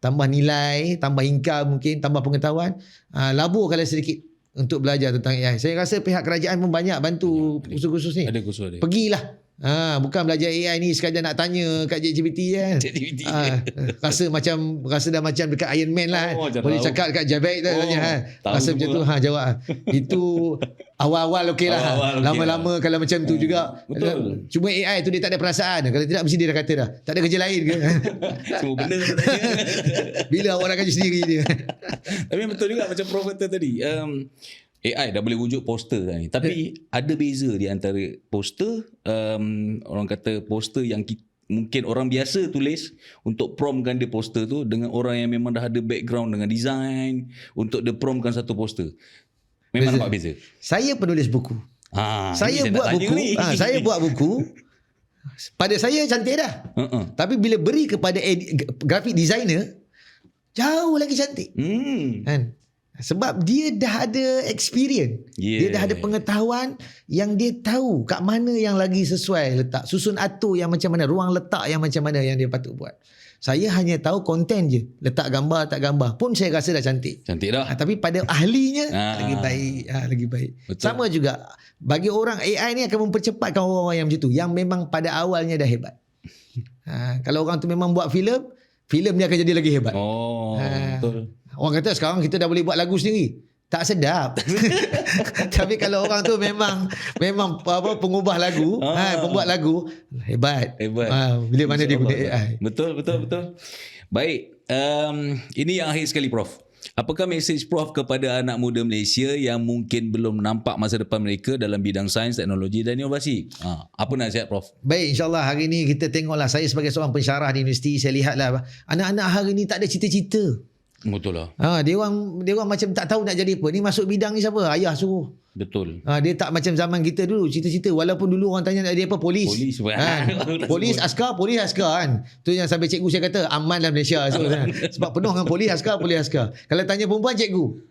tambah nilai, tambah income mungkin, tambah pengetahuan. Labur kalau sedikit untuk belajar tentang AI. Saya rasa pihak kerajaan pun banyak bantu kursus-kursus ni. Ada kursus dia. Pergilah. Bukan belajar AI ni sekadar nak tanya kat ChatGPT kan. Rasa dah macam dekat Iron Man lah. Boleh cakap dekat Javed tanya. Rasa macam tu jawab. Itu awal-awal okey lah. Lama-lama kalau macam tu juga. Betul. Cuma AI tu dia tak ada perasaan. Kalau tidak mesti dia dah kata dah, tak ada kerja lain ke? Semua benda bila awak nak kerja sendiri dia. Tapi betul juga macam Prof kata tadi. AI dah boleh wujud poster kan. Tapi ada beza di antara poster, orang kata poster yang mungkin orang biasa tulis untuk promptkan dia poster tu, dengan orang yang memang dah ada background dengan design untuk dia promptkan satu poster. Memang nampak beza. Saya penulis buku. Saya buat buku. Pada saya cantik dah. Tapi bila beri kepada graphic designer, jauh lagi cantik. Kan? Sebab dia dah ada experience. Dia dah ada pengetahuan yang dia tahu kat mana yang lagi sesuai letak. Susun atur yang macam mana, ruang letak yang macam mana yang dia patut buat. Saya hanya tahu konten je. Letak gambar, tak gambar. Pun saya rasa dah cantik. Cantik dah. Tapi pada ahlinya, lagi baik. Betul. Sama juga. Bagi orang, AI ni akan mempercepatkan orang-orang yang macam tu. Yang memang pada awalnya dah hebat. Kalau orang tu memang buat filem dia akan jadi lagi hebat. Betul. Orang kata sekarang kita dah boleh buat lagu sendiri. Tak sedap. Tapi kalau orang tu memang pengubah lagu, pembuat lagu, hebat. Bila mana dia guna AI. Betul. Baik, ini yang akhir sekali Prof. Apakah mesej Prof kepada anak muda Malaysia yang mungkin belum nampak masa depan mereka dalam bidang sains, teknologi dan inovasi? Apa nasihat Prof? Baik, insyaAllah hari ni kita tengoklah. Saya sebagai seorang pensyarah di universiti, saya lihatlah anak-anak hari ni tak ada cita-cita. Betul lah. Dia orang macam tak tahu nak jadi apa. Ni masuk bidang ni siapa? Ayah suruh. Betul. Dia tak macam zaman kita dulu, cita-cita. Walaupun dulu orang tanya nak jadi apa, polis. Polis askar kan. Tu yang sampai cikgu saya kata aman dalam Malaysia. Sebab penuh dengan polis askar. Kalau tanya perempuan, cikgu.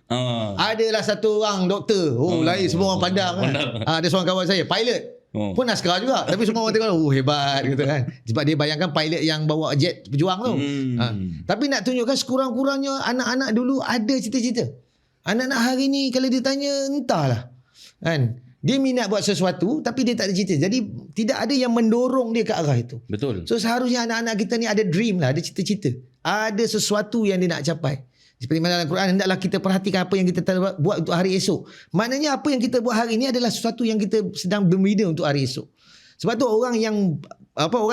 Adalah satu orang doktor. Lain semua orang pandang kan. Ada seorang kawan saya, pilot. Pun askar juga. Tapi semua orang tengok, hebat gitu kan. Sebab dia bayangkan pilot yang bawa jet berjuang tu. Tapi nak tunjukkan sekurang-kurangnya anak-anak dulu ada cita-cita. Anak-anak hari ni kalau ditanya, entahlah kan. Dia minat buat sesuatu tapi dia tak ada cita. Jadi tidak ada yang mendorong dia ke arah itu. Betul. So seharusnya anak-anak kita ni ada dream lah, ada cita-cita. Ada sesuatu yang dia nak capai. Seperti mana dalam Quran, hendaklah kita perhatikan apa yang kita buat untuk hari esok. Maknanya apa yang kita buat hari ini adalah sesuatu yang kita sedang bermida untuk hari esok. Sebab tu orang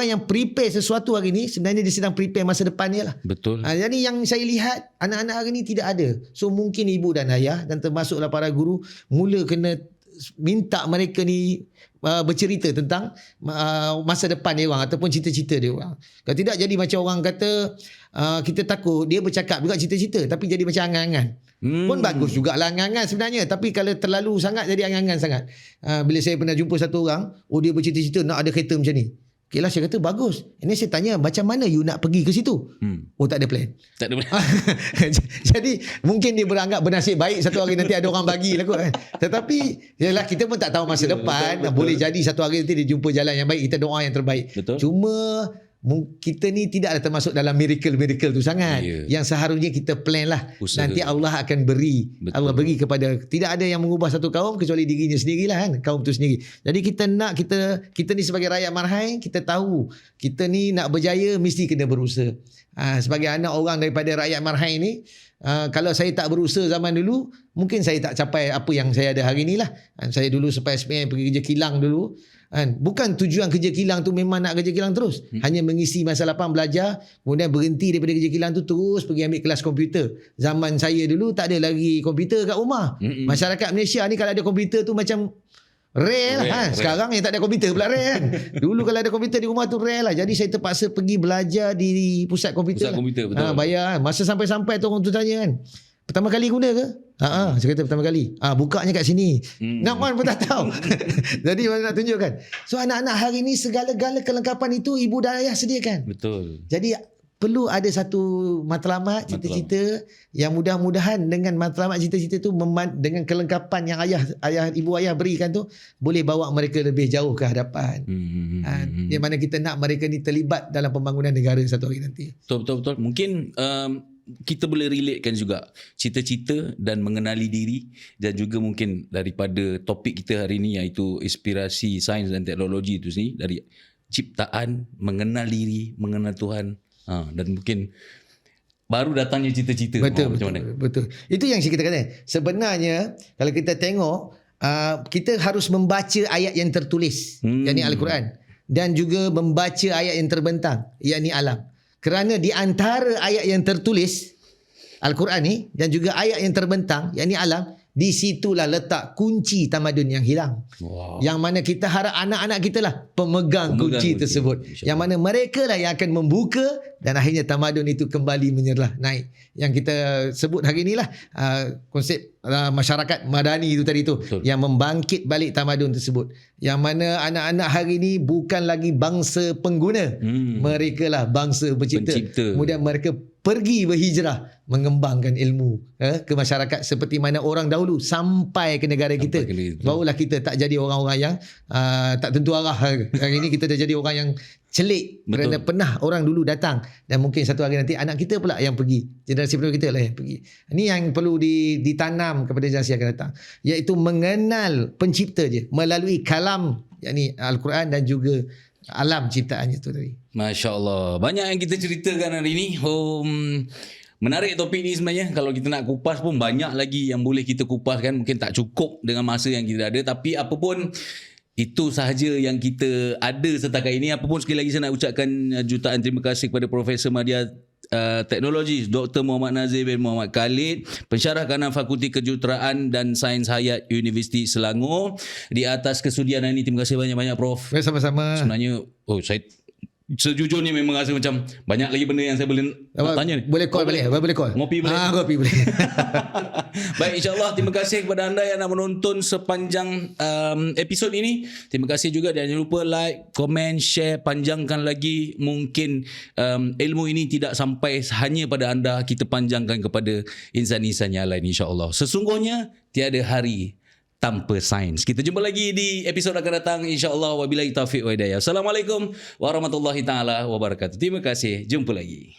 yang prepare sesuatu hari ni sebenarnya dia sedang prepare masa depan dia lah. Betul. Jadi yang saya lihat anak-anak hari ni tidak ada. So mungkin ibu dan ayah dan termasuklah para guru mula kena minta mereka ni bercerita tentang masa depan dia orang ataupun cita-cita dia orang. Kalau tidak jadi macam orang kata kita takut dia bercakap juga cita-cita tapi jadi macam angan-angan. Pun bagus jugalah angan-angan sebenarnya, tapi kalau terlalu sangat jadi angan-angan sangat. Bila saya pernah jumpa satu orang, dia bercita-cita nak ada kereta macam ni. Okay lah, saya kata bagus. Ini saya tanya macam mana you nak pergi ke situ? Tak ada plan. Tak ada plan. Jadi mungkin dia beranggap bernasib baik satu hari nanti ada orang bagi lah kot kan. Tetapi yalah, kita pun tak tahu masa depan. Betul. Boleh jadi satu hari nanti dia jumpa jalan yang baik. Kita doa yang terbaik. Betul. Cuma kita ni tidaklah termasuk dalam miracle tu sangat. Yang seharusnya kita plan lah. Usaha. Nanti Allah akan beri. Betul. Allah beri kepada, tidak ada yang mengubah satu kaum kecuali dirinya sendirilah kan, kaum tu sendiri. Jadi kita nak, kita ni sebagai rakyat marhai, kita tahu kita ni nak berjaya mesti kena berusaha. Sebagai anak orang daripada rakyat marhai ni, kalau saya tak berusaha zaman dulu, mungkin saya tak capai apa yang saya ada hari ni lah. Saya dulu sampai SPM pergi kerja kilang dulu. Bukan tujuan kerja kilang tu memang nak kerja kilang terus. Hanya mengisi masa lapang belajar, kemudian berhenti daripada kerja kilang tu terus pergi ambil kelas komputer. Zaman saya dulu tak ada lagi komputer kat rumah. Masyarakat Malaysia ni kalau ada komputer tu macam rare lah. Sekarang yang tak ada komputer pula rare kan. Dulu kalau ada komputer di rumah tu rare lah. Jadi saya terpaksa pergi belajar di pusat komputer. Komputer, betul. Bayar. Masa sampai-sampai tu orang tu tanya kan, pertama kali guna ke? Saya kata pertama kali. Bukanya kat sini. Nak pun tak tahu. Jadi mana nak tunjukkan. So anak-anak hari ni segala-gala kelengkapan itu ibu dan ayah sediakan. Betul. Jadi perlu ada satu matlamat, cita-cita yang mudah-mudahan dengan matlamat cita-cita tu dengan kelengkapan yang ibu ayah berikan tu boleh bawa mereka lebih jauh ke hadapan. Di mana kita nak mereka ni terlibat dalam pembangunan negara satu hari nanti. Betul. Mungkin kita boleh relatekan juga cita-cita dan mengenali diri, dan juga mungkin daripada topik kita hari ini iaitu inspirasi sains dan teknologi itu sendiri, dari ciptaan, mengenal diri, mengenal Tuhan, dan mungkin baru datangnya cita-cita. Betul. Itu yang kita kata. Sebenarnya kalau kita tengok, kita harus membaca ayat yang tertulis, yakni Al-Quran, dan juga membaca ayat yang terbentang, yakni alam. Kerana di antara ayat yang tertulis Al-Quran ni dan juga ayat yang terbentang, yakni alam, di situlah letak kunci tamadun yang hilang. Yang mana kita harap anak-anak kita lah pemegang kunci tersebut. Yang mana mereka lah yang akan membuka dan akhirnya tamadun itu kembali menyerlah naik. Yang kita sebut hari inilah konsep masyarakat madani itu tadi tu. Betul. Yang membangkit balik tamadun tersebut. Yang mana anak-anak hari ini bukan lagi bangsa pengguna. Mereka lah bangsa pencipta. Kemudian mereka pergi berhijrah mengembangkan ilmu ke masyarakat seperti mana orang dahulu sampai ke negara kita. Barulah kita tak jadi orang-orang yang tak tentu arah. Hari ini kita dah jadi orang yang celik. Betul. Kerana pernah orang dulu datang dan mungkin satu hari nanti anak kita pula yang pergi. Generasi penerus kita lah yang pergi. Ini yang perlu ditanam kepada generasi yang akan datang, iaitu mengenal pencipta je melalui kalam, yakni Al-Quran dan juga alam ciptaannya tu tadi. Masya Allah. Banyak yang kita ceritakan hari ini. Menarik topik ni sebenarnya. Kalau kita nak kupas pun banyak lagi yang boleh kita kupaskan. Mungkin tak cukup dengan masa yang kita ada. Tapi apa pun, itu sahaja yang kita ada setakat ini. Apa pun, sekali lagi saya nak ucapkan jutaan terima kasih kepada Profesor Madya Teknologi Dr. Muhammad Nazir bin Muhammad Khalid, pensyarah kanan Fakulti Kejuruteraan dan Sains Hayat Universiti Selangor, di atas kesudian ini. Terima kasih banyak-banyak Prof. Sama-sama. Sebenarnya saya sejujurnya memang rasa macam banyak lagi benda yang saya boleh nak tanya ni. Boleh call balik. Boleh call. Ngopi boleh. Ngopi boleh. Baik, insyaAllah terima kasih kepada anda yang nak menonton sepanjang episod ini. Terima kasih juga, dan jangan lupa like, komen, share, panjangkan lagi. Mungkin ilmu ini tidak sampai hanya pada anda, kita panjangkan kepada insan-insan yang lain, insyaAllah. Sesungguhnya tiada hari tanpa sains. Kita jumpa lagi di episod akan datang, insyaAllah. Wabillahi taufiq wa hidayah. Assalamualaikum warahmatullahi taala wabarakatuh. Terima kasih. Jumpa lagi.